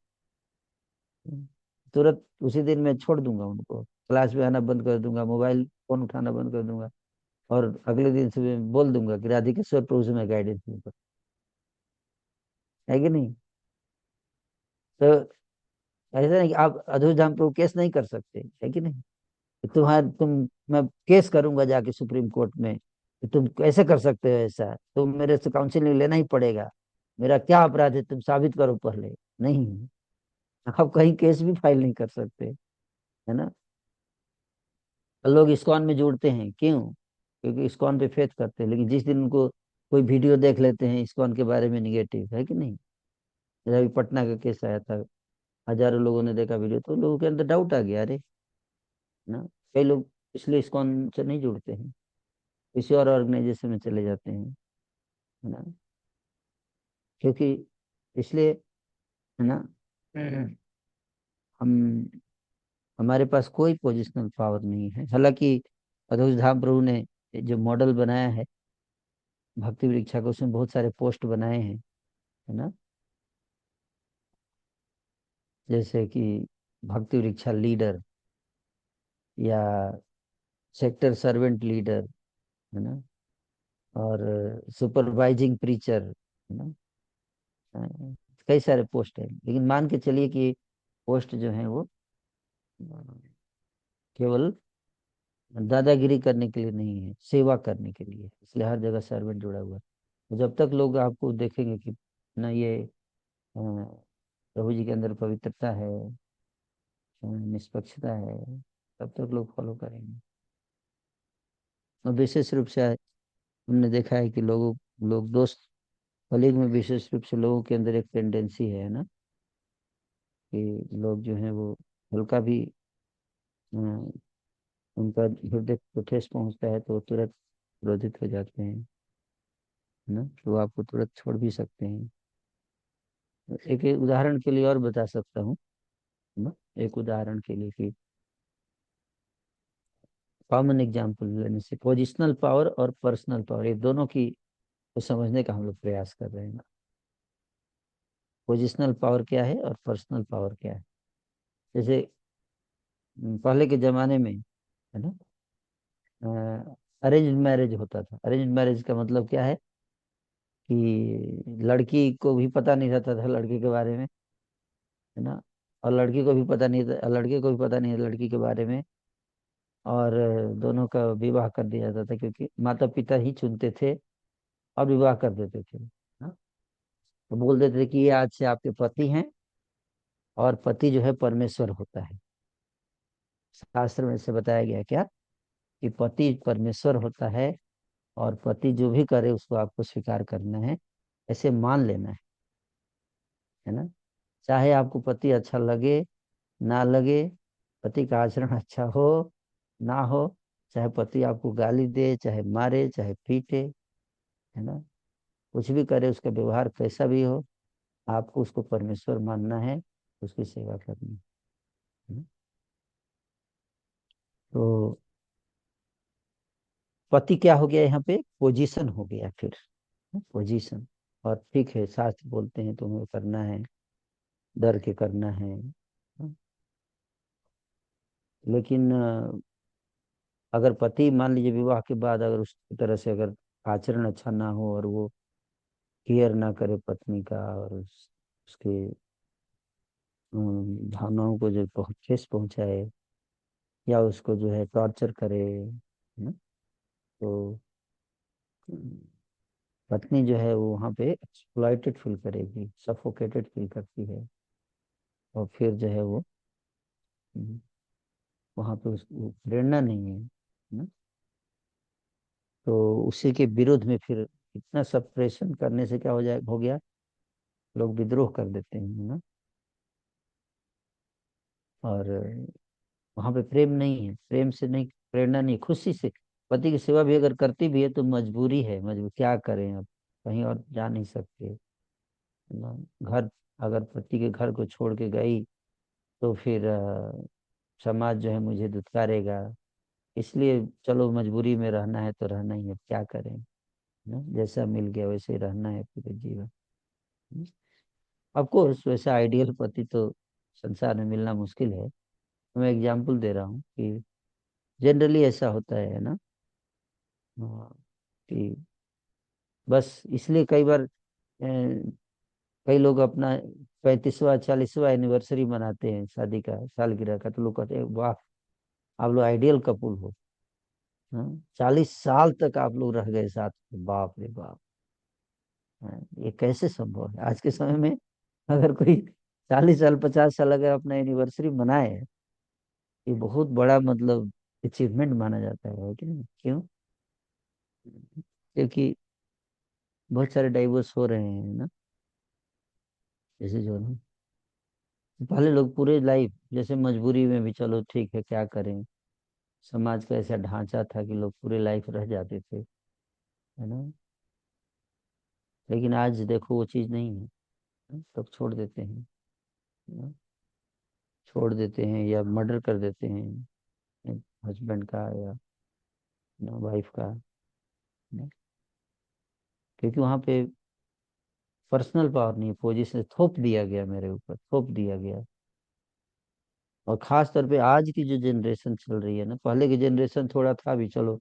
तुरंत उसी दिन मैं छोड़ दूंगा उनको, क्लास में आना बंद कर दूंगा, मोबाइल फोन उठाना बंद कर दूंगा, और अगले दिन से मैं बोल दूंगा कि राधिकेश्वर प्रभु से मैं गाइडेंस लूंगा, है कि नहीं। तो ऐसा नहीं कि आप अधूर धाम प्रभु केस नहीं कर सकते, है कि नहीं। तुम मैं केस करूंगा जाके सुप्रीम कोर्ट में कि तुम कैसे कर सकते हो ऐसा, तुम मेरे से काउंसिलिंग लेना ही पड़ेगा, मेरा क्या अपराध है तुम साबित करो पहले। नहीं, आप कहीं केस भी फाइल नहीं कर सकते, है ना। लोग इस्कॉन में जुड़ते हैं क्यों? क्योंकि इस्कॉन पे फेथ करते हैं, लेकिन जिस दिन उनको कोई वीडियो देख लेते हैं इस्कॉन के बारे में निगेटिव, है कि नहीं। जैसे अभी पटना का केस आया था, हजारों लोगों ने देखा वीडियो, तो लोगों के अंदर डाउट आ गया, अरे ना, कई लोग इसलिए इस्कॉन से नहीं जुड़ते हैं, किसी और ऑर्गेनाइजेशन में चले जाते हैं, है ना। क्योंकि इसलिए, है ना, हम हमारे पास कोई पोजिशनल पावर नहीं है। हालांकि अधोज धाम प्रभु ने जो मॉडल बनाया है भक्ति वृक्षा का, उसमें बहुत सारे पोस्ट बनाए हैं, है ना। जैसे कि भक्ति वृक्षा लीडर या सेक्टर सर्वेंट लीडर, है ना, और सुपरवाइजिंग प्रीचर, है ना। अ, कई सारे पोस्ट है, लेकिन मान के चलिए कि पोस्ट जो है वो केवल दादागिरी करने के लिए नहीं है, सेवा करने के लिए, इसलिए हर जगह सर्वेंट जुड़ा हुआ है। तो जब तक लोग आपको देखेंगे कि ना ये प्रभु जी के अंदर पवित्रता है, निष्पक्षता है, तब तक लोग फॉलो करेंगे। और विशेष रूप से हमने देखा है कि लोग दोस्त कलीग में विशेष रूप से लोगों के अंदर एक टेंडेंसी है ना, कि लोग जो हैं वो हल्का भी अ, उनका हृदय को ठेस पहुंचता है तो वो तुरंत क्रोधित हो जाते हैं, है ना, तो आपको तुरंत छोड़ भी सकते हैं। एक एक उदाहरण के लिए और बता सकता हूँ, है ना, एक उदाहरण के लिए कि कॉमन एग्जाम्पल लेने से पोजिशनल पावर और पर्सनल पावर, ये दोनों की को समझने का हम लोग प्रयास कर रहे हैं। पोजिशनल पावर क्या है और पर्सनल पावर क्या है। जैसे पहले के जमाने में, है ना, अरेंज मैरिज होता था। अरेंज मैरिज का मतलब क्या है कि लड़की को भी पता नहीं रहता था लड़के के बारे में, है ना, और लड़की को भी पता नहीं था, लड़के को भी पता नहीं था लड़की के बारे में, और दोनों का विवाह कर दिया जाता था, क्योंकि माता पिता ही चुनते थे और विवाह कर देते थे, हाँ? तो बोल देते थे कि ये आज से आपके पति हैं, और पति जो है परमेश्वर होता है। शास्त्र में से बताया गया क्या, कि पति परमेश्वर होता है, और पति जो भी करे उसको आपको स्वीकार करना है, ऐसे मान लेना है ना। चाहे आपको पति अच्छा लगे ना लगे, पति का आचरण अच्छा हो ना हो, चाहे पति आपको गाली दे, चाहे मारे, चाहे पीटे, है ना, कुछ भी करे, उसका व्यवहार कैसा भी हो, आपको उसको परमेश्वर मानना है, उसकी सेवा करनी है ना? तो पति क्या हो गया यहाँ पे, पोजीशन हो गया फिर, पोजीशन। और ठीक है, शास्त्र बोलते हैं तुम्हें करना है, डर के करना है, हाँ? लेकिन अगर पति मान लीजिए विवाह के बाद अगर उस तरह से अगर आचरण अच्छा ना हो, और वो केयर ना करे पत्नी का, और उसके भावनाओं को जो ठेस पहुंचाए, या उसको जो है टॉर्चर करे, है ना, तो अम, पत्नी जो है वो वहाँ पे एक्सप्लॉइटेड फील करेगी, सफोकेटेड फील करती है, और फिर जो है वो वहाँ पे उसको प्रेरणा नहीं है ना। तो उसी के विरोध में फिर इतना सप्रेशन करने से क्या हो गया, लोग विद्रोह कर देते हैं, है ना। और वहां पे प्रेम नहीं है, प्रेम से नहीं, प्रेरणा नहीं, खुशी से पति की सेवा भी अगर करती भी है तो मजबूरी है, मजबूर क्या करें अब, कहीं और जा नहीं सकते, है ना। घर, अगर पति के घर को छोड़ के गई तो फिर समाज जो है मुझे दुत्कारेगा, इसलिए चलो मजबूरी में रहना है तो रहना ही है, क्या करें, है ना, जैसा मिल गया वैसे ही रहना है पूरे जीवन। ऑफ कोर्स वैसा आइडियल पति तो संसार में मिलना मुश्किल है। मैं एग्जांपल दे रहा हूँ कि जनरली ऐसा होता है ना, हाँ, कि बस इसलिए कई बार कई लोग अपना 35वां 40वां एनिवर्सरी मनाते हैं शादी का, सालगिरह का, तो लोग कहते हैं वाह आप लोग आइडियल कपुल हो, हाँ, 40 साल तक आप लोग रह गए साथ में, बाप रे बाप, हाँ, ये कैसे संभव है आज के समय में। अगर कोई 40 साल 50 साल अगर अपना एनिवर्सरी मनाए, ये बहुत बड़ा मतलब अचीवमेंट माना जाता है कि नहीं, क्यों, क्योंकि बहुत सारे डाइवोर्स हो रहे हैं ना, जैसे जो ना, पहले लोग पूरे लाइफ जैसे मजबूरी में भी चलो ठीक है क्या करें, समाज का ऐसा ढांचा था कि लोग पूरे लाइफ रह जाते थे, है ना। लेकिन आज देखो वो चीज नहीं है, सब छोड़ देते हैं, है ना? छोड़ देते हैं या मर्डर कर देते हैं हस्बैंड का या वाइफ का, है ना? क्योंकि वहां पे पर्सनल पावर नहीं, पोजीशन थोप दिया गया, मेरे ऊपर थोप दिया गया, और खास तौर पे आज की जो जनरेशन चल रही है ना, पहले की जनरेशन थोड़ा था भी, चलो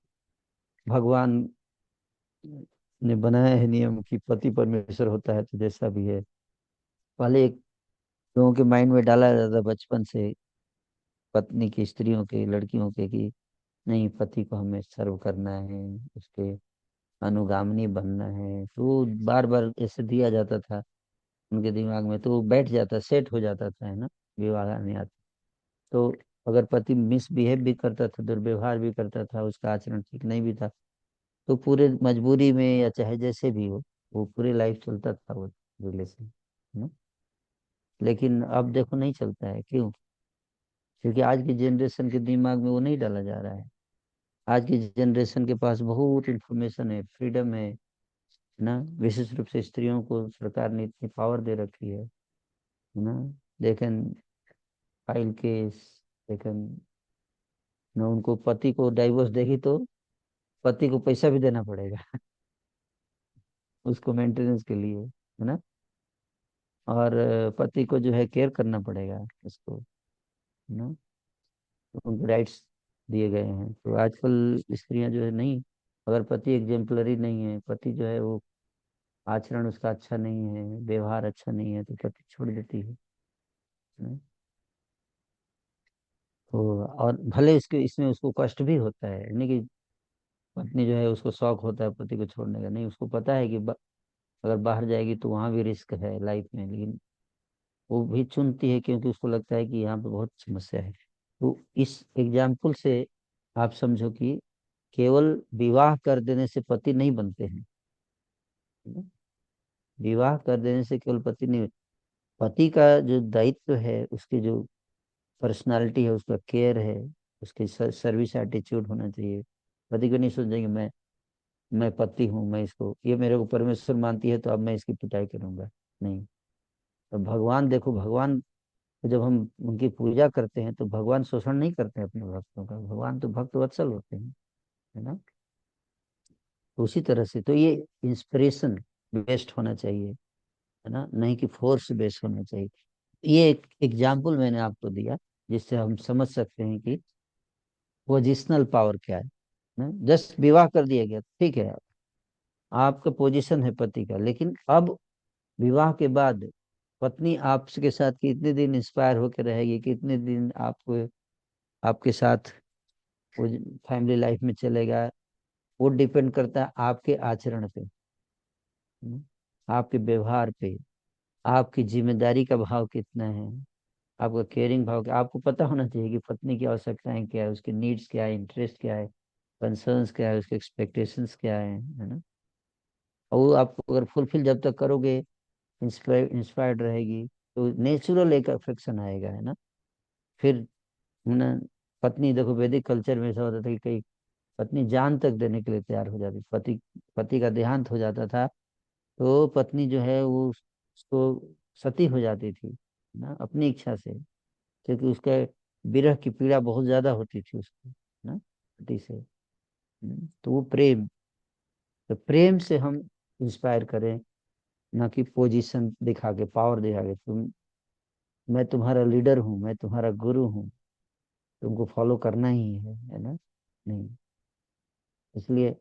भगवान ने बनाया है नियम कि पति परमेश्वर होता है तो जैसा भी है। पहले एक लोगों के माइंड में डाला जाता था बचपन से, पत्नी की, स्त्रियों के, लड़कियों के, कि नहीं, पति को हमें सर्व करना है, उसके अनुगामिनी बनना है, तो वो बार बार ऐसे दिया जाता था उनके दिमाग में, तो वो बैठ जाता, सेट हो जाता था, है ना, विवाह नहीं आता। तो अगर पति मिसबिहेव भी करता था, दुर्व्यवहार भी करता था, उसका आचरण ठीक नहीं भी था, तो पूरे मजबूरी में या चाहे जैसे भी हो, वो पूरी लाइफ चलता था वो रिलेशन, है ना। लेकिन अब देखो नहीं चलता है, क्यों? क्योंकि आज की जनरेशन के दिमाग में वो नहीं डाला जा रहा है। आज की जनरेशन के पास बहुत इंफॉर्मेशन है, फ्रीडम है ना। विशेष रूप से स्त्रियों को सरकार ने इतनी पावर दे रखी है ना। They can file case, they can ना, उनको पति को डाइवोर्स देगी तो पति को पैसा भी देना पड़ेगा उसको मेंटेनेंस के लिए, है ना। और पति को जो है केयर करना पड़ेगा उसको, है ना। तो उनको राइट्स दिए गए हैं। तो आजकल स्त्रियां जो है नहीं, अगर पति एग्जेम्पलरी नहीं है, पति जो है वो आचरण उसका अच्छा नहीं है, व्यवहार अच्छा नहीं है, तो पति छोड़ देती है ना? तो और भले इसके इसमें उसको कष्ट भी होता है, नहीं कि पत्नी जो है उसको शौक होता है पति को छोड़ने का, नहीं, उसको पता है कि अगर बाहर जाएगी तो वहां भी रिस्क है लाइफ में, लेकिन वो भी चुनती है क्योंकि उसको लगता है कि यहाँ पे बहुत समस्या है। तो इस एग्जाम्पल से आप समझो कि केवल विवाह कर देने से पति नहीं बनते हैं, है ना? विवाह कर देने से केवल पति नहीं, पति का जो दायित्व है, उसकी जो पर्सनालिटी है, उसका केयर है, उसकी सर्विस एटीट्यूड होना चाहिए। पति को नहीं सोचेंगे मैं पति हूँ, मैं इसको, ये मेरे को परमेश्वर मानती है तो अब मैं इसकी पिटाई करूंगा, नहीं। तो भगवान देखो, भगवान को जब हम उनकी पूजा करते हैं तो भगवान शोषण नहीं करते हैं अपने भक्तों का, भगवान तो भक्त वत्सल होते हैं, है ना। तो उसी तरह से तो ये इंस्पिरेशन बेस्ड होना चाहिए, है ना, नहीं कि फोर्स बेस्ड होना चाहिए। ये एक एग्जाम्पल मैंने आपको दिया जिससे हम समझ सकते हैं कि पोजिशनल पावर क्या है ना। जस्ट विवाह कर दिया गया, ठीक है, आपका पोजीशन है पति का, लेकिन अब विवाह के बाद पत्नी आपके साथ कितने दिन इंस्पायर होकर रहेगी, कितने दिन आपको आपके साथ वो फैमिली लाइफ में चलेगा, वो डिपेंड करता है आपके आचरण पे, आपके व्यवहार पे, आपकी जिम्मेदारी का भाव कितना है, आपका केयरिंग भाव क्या। आपको पता होना चाहिए कि पत्नी की आवश्यकताएं क्या है, उसकी नीड्स क्या है, इंटरेस्ट क्या है, कंसर्न्स क्या है, उसके एक्सपेक्टेशंस क्या है ना। और वो आपको अगर फुलफिल जब तक करोगे, इंस्पायर्ड रहेगी, तो नेचुरल एक अफेक्शन आएगा, है ना। फिर ना, पत्नी देखो वैदिक कल्चर में ऐसा होता था कि कई पत्नी जान तक देने के लिए तैयार हो जाती, पति पति का देहांत हो जाता था तो पत्नी जो है वो उसको सती हो जाती थी ना, अपनी इच्छा से, क्योंकि उसका विरह की पीड़ा बहुत ज्यादा होती थी उसको ना, पति से। तो वो प्रेम, तो प्रेम से हम इंस्पायर करें, ना कि पोजीशन दिखा के, पावर दिखा के, मैं तुम्हारा लीडर हूँ, मैं तुम्हारा गुरु हूँ, तुमको फॉलो करना ही है ना। नहीं, इसलिए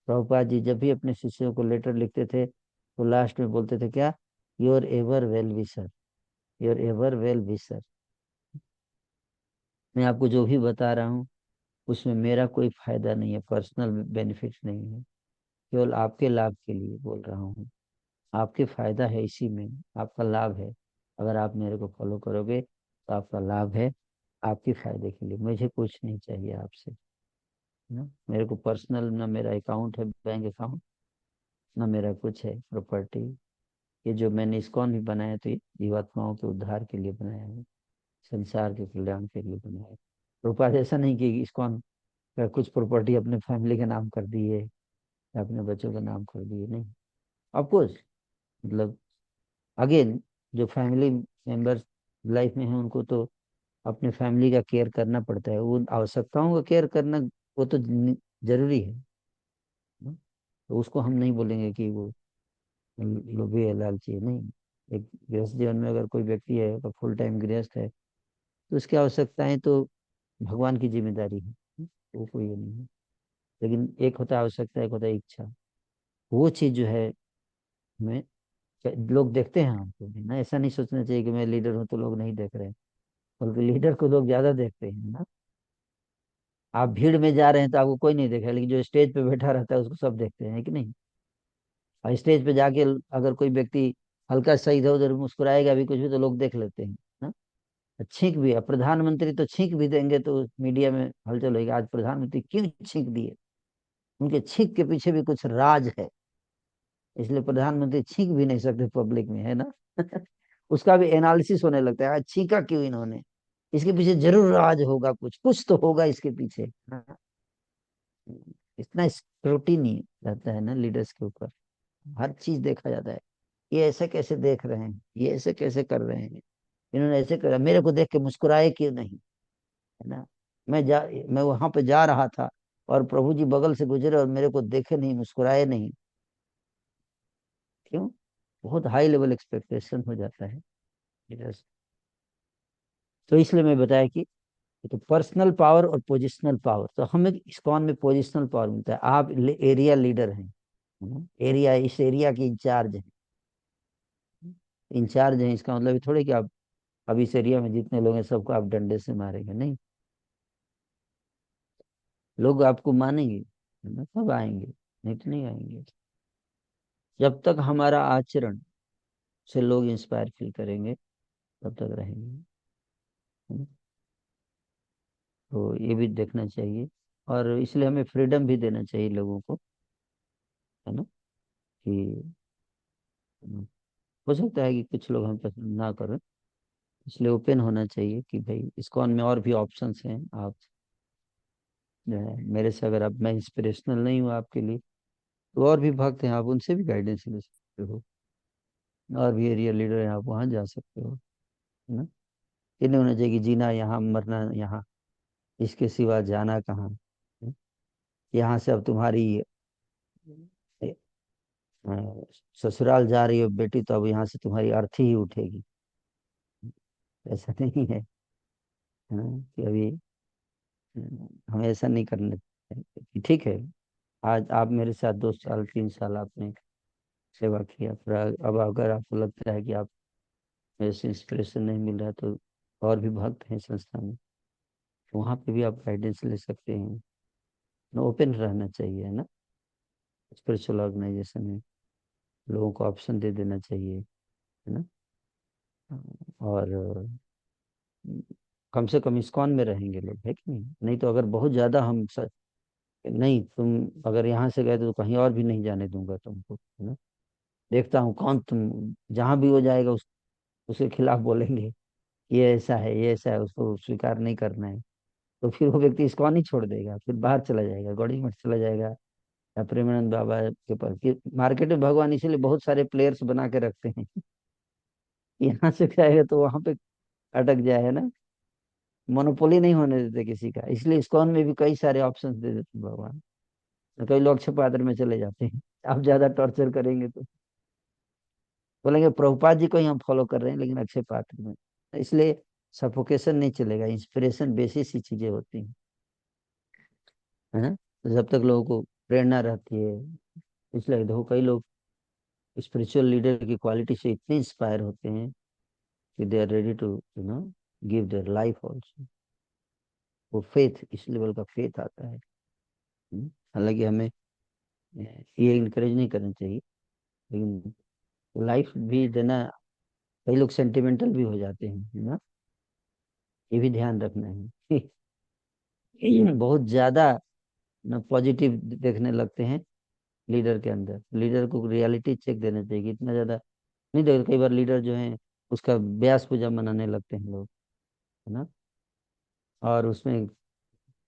प्रभुपाद जी जब भी अपने शिष्यों को लेटर लिखते थे तो लास्ट में बोलते थे क्या, your ever well wisher, your ever well wisher. मैं आपको जो भी बता रहा हूँ उसमें मेरा कोई फायदा नहीं है, पर्सनल बेनिफिट नहीं है, केवल आपके लाभ के लिए बोल रहा हूँ। आपके फायदा है इसी में, आपका लाभ है, अगर आप मेरे को फॉलो करोगे तो आपका लाभ है, आपके फायदे के लिए। मुझे कुछ नहीं चाहिए आपसे ना, मेरे को पर्सनल ना मेरा अकाउंट है, बैंक अकाउंट, ना मेरा कुछ है प्रॉपर्टी। ये जो मैंने इस्कॉन भी बनाया तो ये जीवात्माओं के उद्धार के लिए बनाया है, संसार के कल्याण के लिए बनाया है। प्रॉपर्टी ऐसा नहीं कि इस्कॉन का कुछ प्रॉपर्टी अपने फैमिली के नाम कर दी है या अपने बच्चों का नाम कर दिए, नहीं। ऑफकोर्स, मतलब अगेन, जो फैमिली मेंबर्स लाइफ में हैं उनको तो अपने फैमिली का केयर करना पड़ता है, वो आवश्यकताओं का केयर करना वो तो जरूरी है ना? तो उसको हम नहीं बोलेंगे कि वो लोभी है, लालची है, नहीं। एक गृहस्थ जीवन में अगर कोई व्यक्ति है, फुल टाइम गृहस्थ है, तो उसकी आवश्यकताएं तो भगवान की जिम्मेदारी है, वो कोई ये नहीं है। लेकिन एक होता है आवश्यकता, एक होता है इच्छा। वो चीज जो है हमें, लोग देखते हैं हमको ना, ऐसा नहीं सोचना चाहिए कि मैं लीडर हूँ तो लोग नहीं देख रहे हैं, बल्कि लीडर को लोग ज्यादा देखते हैं ना। आप भीड़ में जा रहे हैं तो आपको कोई नहीं देख रहा, लेकिन जो स्टेज पे बैठा रहता है उसको सब देखते हैं, कि नहीं। और स्टेज पे जाके अगर कोई व्यक्ति हल्का सा इधर उधर मुस्कुराएगा भी कुछ भी तो लोग देख लेते हैं ना। छींक भी है, प्रधानमंत्री तो छींक भी देंगे तो मीडिया में हलचल होगी, आज प्रधानमंत्री क्यों छींक दिए, उनके छींक के पीछे भी कुछ राज है, इसलिए प्रधानमंत्री छींक भी नहीं सकते पब्लिक में, है ना। उसका भी एनालिसिस होने लगता है, आज छींका क्यों इन्होंने, इसके पीछे जरूर राज होगा, कुछ कुछ तो होगा इसके पीछे। इतना स्क्रूटिनी रहता है ना लीडर्स के ऊपर, हर चीज देखा जाता है। ये ऐसे कैसे देख रहे हैं, ये ऐसे कैसे कर रहे हैं, इन्होंने ऐसे करा, मेरे को देख के मुस्कुराए क्यों नहीं, है ना। मैं वहां पे जा रहा था और प्रभु जी बगल से गुजरे और मेरे को देखे नहीं, मुस्कुराए नहीं, क्यों। बहुत हाई लेवल एक्सपेक्टेशन हो जाता है लीडर्स। तो इसलिए मैं बताया कि तो पर्सनल पावर और पोजिशनल पावर, तो हमें इस्कॉन में पोजिशनल पावर मिलता है। आप एरिया लीडर हैं, एरिया, इस एरिया की इंचार्ज हैं, इंचार्ज हैं, इसका मतलब ये थोड़ी कि आप अब इस एरिया में जितने लोग हैं सबको आप डंडे से मारेंगे, नहीं। लोग आपको मानेंगे, है ना, तब आएंगे, नहीं तो नहीं आएंगे। जब तक हमारा आचरण से लोग इंस्पायर फील करेंगे तब तक रहेंगे, है ना? तो ये भी देखना चाहिए, और इसलिए हमें फ्रीडम भी देना चाहिए लोगों को, है ना, कि हो सकता है कि कुछ लोग हम पसंद ना करें, इसलिए ओपन होना चाहिए कि भाई इस्कॉन में और भी ऑप्शंस हैं। आप जो है मेरे से, अगर आप, मैं इंस्पिरेशनल नहीं हूँ आपके लिए, तो और भी भक्त हैं, आप उनसे भी गाइडेंस ले सकते हो, और भी एरिया लीडर हैं, आप वहाँ जा सकते हो, है ना। ये नहीं होना चाहिए कि जीना यहाँ मरना यहाँ, इसके सिवा जाना कहाँ, है? यहाँ से अब तुम्हारी ए, ससुराल जा रही हो बेटी, तो अब यहाँ से तुम्हारी अर्थी ही उठेगी, ऐसा नहीं है, है ना। कि अभी हमें ऐसा नहीं करना चाहिए कि ठीक है, आज आप मेरे साथ 2 साल 3 साल आपने सेवा किया, फिर अब अगर आपको लगता है कि आप मेरे से इंस्पिरेशन नहीं मिल रहा है, तो और भी भक्त हैं संस्था में, तो वहाँ पे भी आप गाइडेंस ले सकते हैं ना। ओपन रहना चाहिए, है ना। स्पिरिचुअल ऑर्गेनाइजेशन में लोगों को ऑप्शन दे देना चाहिए, है ना। और कम से कम इस्कॉन में रहेंगे लोग, है कि नहीं। नहीं तो अगर बहुत ज्यादा नहीं, तुम अगर यहाँ से गए तो कहीं और भी नहीं जाने दूंगा तुमको, है ना। देखता हूँ कौन तुम, जहां भी वो जाएगा उसके खिलाफ बोलेंगे, ये ऐसा है, ये ऐसा है, उसको स्वीकार नहीं करना है, तो फिर वो व्यक्ति इस्कॉन ही छोड़ देगा, फिर बाहर चला जाएगा, गौड़ी मठ चला जाएगा, या प्रेमानंद बाबा के पास। कि मार्केट में भगवान इसीलिए बहुत सारे प्लेयर्स बना के रखते हैं, यहाँ से जाएगा तो वहां पे अटक जाए, है ना। मोनोपोली नहीं होने देते किसी का, इसलिए इस्कॉन में भी कई सारे ऑप्शंस दे देते हैं भगवान। तो कई लोग अक्षय पात्र में चले जाते हैं, आप ज्यादा टॉर्चर करेंगे तो बोलेंगे प्रभुपाद जी को ही हम फॉलो कर रहे हैं, लेकिन अक्षय पात्र में, इसलिए सफोकेशन नहीं चलेगा, इंस्पिरेशन बेसिस ही चीजें होती हैं, है ना। तो जब तक लोगों को प्रेरणा रहती है, इसलिए देखो कई लोग स्पिरिचुअल लीडर की क्वालिटी से इतने इंस्पायर होते हैं कि they are ready to give their life also. वो फेथ, इस लेवल का फेथ आता है। हालांकि हमें ये इनकरेज नहीं करना चाहिए, लेकिन लाइफ भी देना, कई लोग सेंटिमेंटल भी हो जाते हैं, है ना। ये भी ध्यान रखना है। बहुत ज्यादा ना पॉजिटिव देखने लगते हैं लीडर के अंदर, लीडर को रियलिटी चेक देना चाहिए कि इतना ज्यादा नहीं देखते। कई बार लीडर जो है उसका ब्यास पूजा मनाने लगते हैं लोग, है ना, और उसमें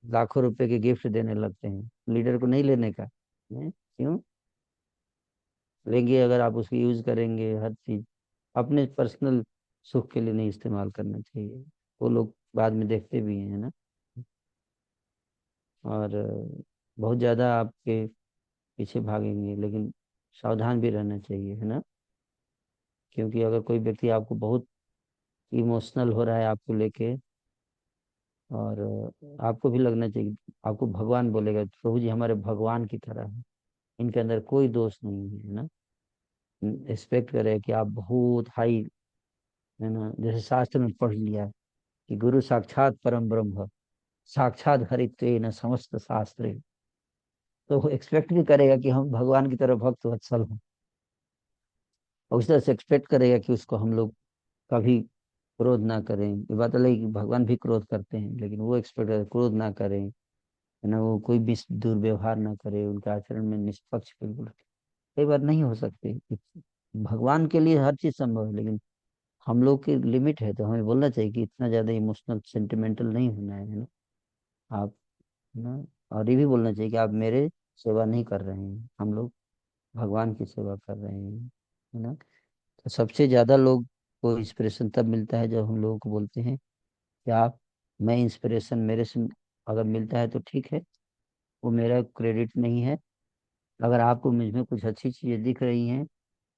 लाखों रुपए के गिफ्ट देने लगते हैं, लीडर को नहीं लेने का है, क्यों लेंगे। अगर आप उसकी यूज करेंगे हर चीज अपने पर्सनल सुख के लिए, नहीं इस्तेमाल करना चाहिए। वो लोग बाद में देखते भी हैं, है ना। और बहुत ज्यादा आपके पीछे भागेंगे, लेकिन सावधान भी रहना चाहिए, है ना। क्योंकि अगर कोई व्यक्ति आपको बहुत इमोशनल हो रहा है आपको लेके, और आपको भी लगना चाहिए, आपको भगवान बोलेगा प्रभु जी हमारे भगवान की तरह है, इनके अंदर कोई दोष नहीं है ना। एक्सपेक्ट करे कि आप बहुत हाई, है ना, जैसे शास्त्र में पढ़ लिया है कि गुरु साक्षात परम ब्रह्म साक्षात हरित्वेन समस्त शास्त्र, तो वो एक्सपेक्ट भी करेगा कि हम भगवान की तरह भक्त वत्सल हों, और उस तरह से एक्सपेक्ट करेगा कि उसको हम लोग कभी क्रोध ना करें। ये बात अलग है कि भगवान भी क्रोध करते हैं, लेकिन वो एक्सपेक्ट करे क्रोध ना करें, है ना, वो कोई भी दुर्व्यवहार ना करे, उनके आचरण में निष्पक्ष बिल्कुल। कई बार नहीं हो सकते, भगवान के लिए हर चीज संभव है, लेकिन हम लोग की लिमिट है, तो हमें बोलना चाहिए कि इतना ज्यादा इमोशनल सेंटिमेंटल नहीं होना है ना आप, ना। और ये भी बोलना चाहिए कि आप मेरे सेवा नहीं कर रहे हैं, हम लोग भगवान की सेवा कर रहे हैं, है ना। तो सबसे ज्यादा लोग को इंस्पिरेशन तब मिलता है जब हम लोगों को बोलते हैं कि आप, मैं इंस्पिरेशन मेरे से अगर मिलता है तो ठीक है, वो मेरा क्रेडिट नहीं है। अगर आपको मुझ में कुछ अच्छी चीजें दिख रही हैं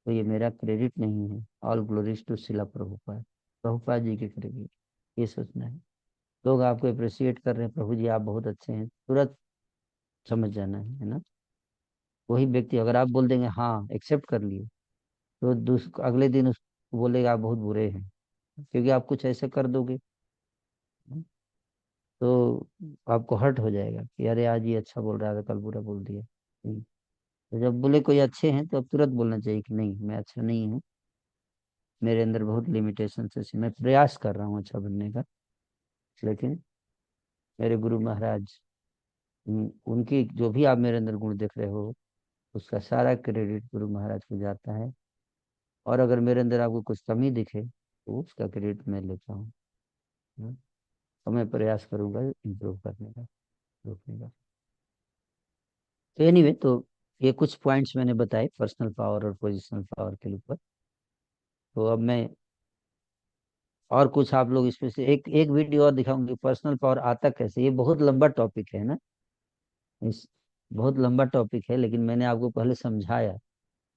तो ये मेरा क्रेडिट नहीं है। ऑल ग्लोरीज टू शिला प्रभुपाद, प्रभुपाद जी के क्रेडिट, ये सोचना है। लोग आपको अप्रिशिएट कर रहे हैं, प्रभु जी आप बहुत अच्छे हैं, तुरंत समझ जाना है ना। वही व्यक्ति अगर आप बोल देंगे हाँ एक्सेप्ट कर लिए, तो अगले दिन उसको बोलेगा आप बहुत बुरे हैं, क्योंकि आप कुछ ऐसे कर दोगे तो आपको हर्ट हो जाएगा कि अरे आज ये अच्छा बोल रहा था कल बुरा बोल दिया। तो जब बोले कोई अच्छे हैं तो अब तुरंत बोलना चाहिए कि नहीं मैं अच्छा नहीं हूँ, मेरे अंदर बहुत लिमिटेशन है, मैं प्रयास कर रहा हूँ अच्छा बनने का, लेकिन मेरे गुरु महाराज, उनकी जो भी आप मेरे अंदर गुण देख रहे हो उसका सारा क्रेडिट गुरु महाराज को जाता है। और अगर मेरे अंदर आपको कुछ कमी दिखे तो उसका क्रेडिट मैं लेता हूँ, हाँ। और मैं प्रयास करूंगा इम्प्रूव करने का, रोकने का। तो एनीवे, तो ये कुछ पॉइंट्स मैंने बताए पर्सनल पावर और पोजिशनल पावर के ऊपर। तो अब मैं और कुछ आप लोग इसमें से एक एक वीडियो और दिखाऊंगी, पर्सनल पावर आता कैसे। ये बहुत लंबा टॉपिक है ना, इस बहुत लंबा टॉपिक है, लेकिन मैंने आपको पहले समझाया,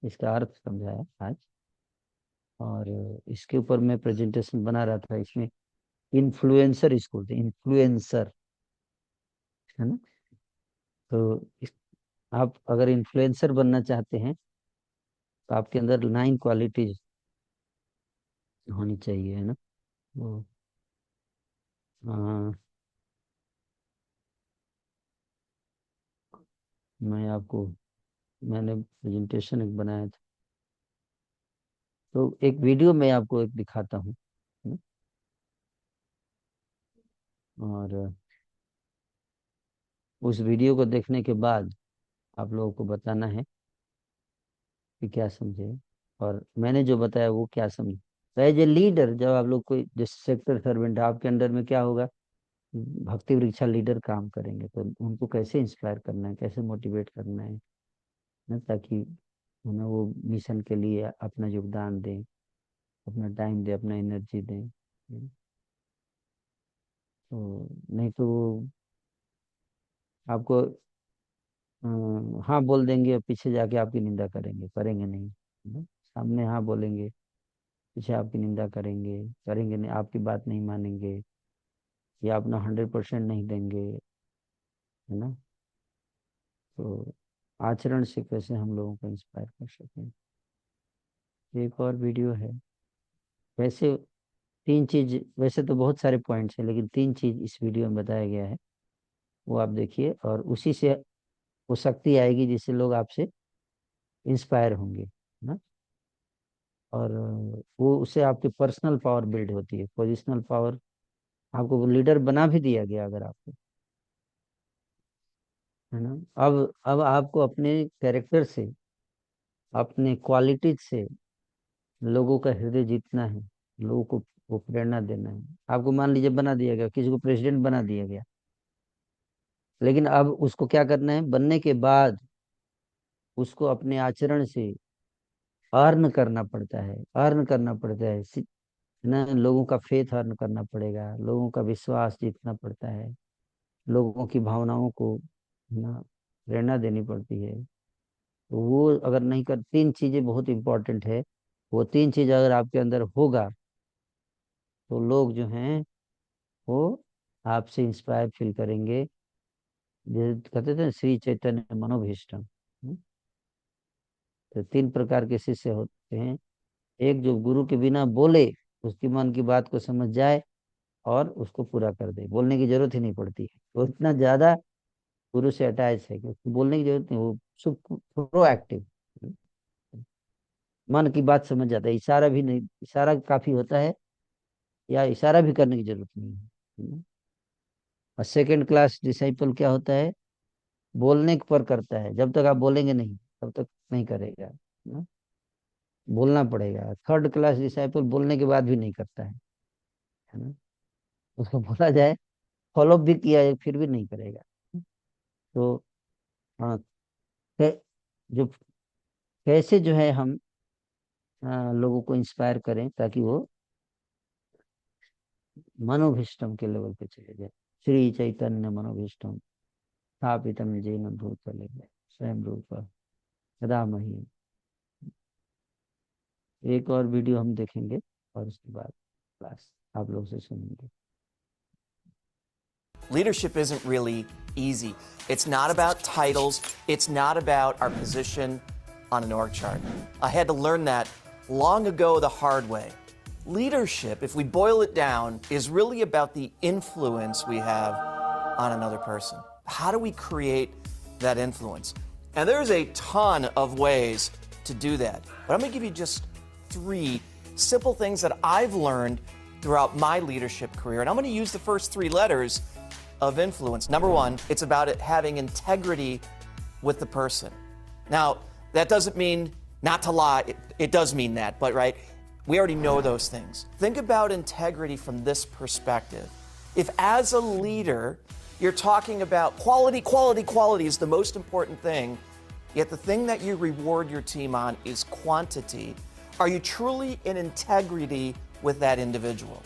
इसका अर्थ समझाया आज। और इसके ऊपर मैं प्रेजेंटेशन बना रहा था, इसमें इन्फ्लुएंसर इसको बोलते हैं, इन्फ्लुएंसर, है ना। तो आप अगर इन्फ्लुएंसर बनना चाहते हैं तो आपके अंदर 9 क्वालिटीज होनी चाहिए, है ना। वो हाँ, मैं आपको, मैंने प्रेजेंटेशन एक बनाया था, तो एक वीडियो मैं आपको एक दिखाता हूँ, है ना? और उस वीडियो को देखने के बाद आप लोगों को बताना है कि क्या समझे, और मैंने जो बताया वो क्या समझे। तो एज ए लीडर, जब आप लोग कोई जैसे सेक्टर सर्वेंट आपके अंडर में क्या होगा, भक्ति वृक्षा लीडर काम करेंगे, तो उनको कैसे इंस्पायर करना है, कैसे मोटिवेट करना है ना, ताकि है ना वो मिशन के लिए अपना योगदान दें, अपना टाइम दें, अपना एनर्जी दें। तो नहीं तो वो आपको हाँ बोल देंगे और पीछे जाके आपकी निंदा करेंगे, करेंगे नहीं, है ना? सामने हाँ बोलेंगे, पीछे आपकी निंदा करेंगे, करेंगे नहीं, आपकी बात नहीं मानेंगे, या अपना 100% नहीं देंगे, है ना। तो आचरण से कैसे हम लोगों को इंस्पायर कर सकें। एक और वीडियो है, वैसे 3 चीज, वैसे तो बहुत सारे पॉइंट्स हैं, लेकिन 3 चीज इस वीडियो में बताया गया है, वो आप देखिए, और उसी से वो शक्ति आएगी जिससे लोग आपसे इंस्पायर होंगे ना। और वो उससे आपकी पर्सनल पावर बिल्ड होती है, पोजिशनल पावर, आपको लीडर बना भी दिया गया अगर आपको, है ना। अब आपको अपने कैरेक्टर से, अपने क्वालिटीज से लोगों का हृदय जीतना है, लोगों को वो प्रेरणा देना है। आपको मान लीजिए बना दिया गया, किसी को प्रेसिडेंट बना दिया गया, लेकिन अब उसको क्या करना है, बनने के बाद उसको अपने आचरण से अर्न करना पड़ता है, अर्न करना पड़ता है, ना, लोगों का फेथ अर्न करना पड़ेगा, लोगों का विश्वास जीतना पड़ता है, लोगों की भावनाओं को ना प्रेरणा देनी पड़ती है। तो वो अगर नहीं कर, 3 चीजें बहुत इंपॉर्टेंट है, वो 3 चीज अगर आपके अंदर होगा तो लोग जो हैं वो आपसे इंस्पायर फील करेंगे। जैसे कहते थे ना, श्री चैतन्य मनोभीष्टम। तो 3 प्रकार के शिष्य होते हैं। एक जो गुरु के बिना बोले उसकी मन की बात को समझ जाए और उसको पूरा कर दे, बोलने की जरूरत ही नहीं पड़ती है, वो इतना ज्यादा गुरु से अटैच है कि उसको बोलने की जरूरत नहीं, वो सब प्रोएक्टिव, मन की बात समझ जाता है, इशारा भी नहीं, इशारा काफी होता है, या इशारा भी करने की जरूरत नहीं है। और सेकंड क्लास डिसाइपल क्या होता है, बोलने पर करता है, जब तक आप बोलेंगे नहीं तब तक नहीं करेगा ना? बोलना पड़ेगा। थर्ड क्लास डिसाइपल बोलने के बाद भी नहीं करता है ना? उसको बोला जाए, फॉलो भी किया जाए, फिर भी नहीं करेगा। तो हाँ, जो कैसे जो है हम लोगों को इंस्पायर करें ताकि वो मनोभीष्टम के लेवल पे चले जाए। श्री चैतन्य मनोभीष्टम स्थापितम जेन भूतले स्वयं रूप कदा मही। एक और वीडियो हम देखेंगे और उसके बाद क्लास आप लोग से सुनेंगे। Leadership isn't really easy. It's not about titles. It's not about our position on an org chart. I had to learn that long ago the hard way. Leadership, if we boil it down, is really about the influence we have on another person. How do we create that influence? And there's a ton of ways to do that. But I'm going to give you just 3 simple things that I've learned throughout my leadership career. And I'm going to use the first 3 letters of influence. Number 1, it's about it having integrity with the person. Now, that doesn't mean not to lie. It does mean that, but right, we already know those things. Think about integrity from this perspective. If as a leader, you're talking about quality, quality, quality is the most important thing, yet the thing that you reward your team on is quantity, are you truly in integrity with that individual?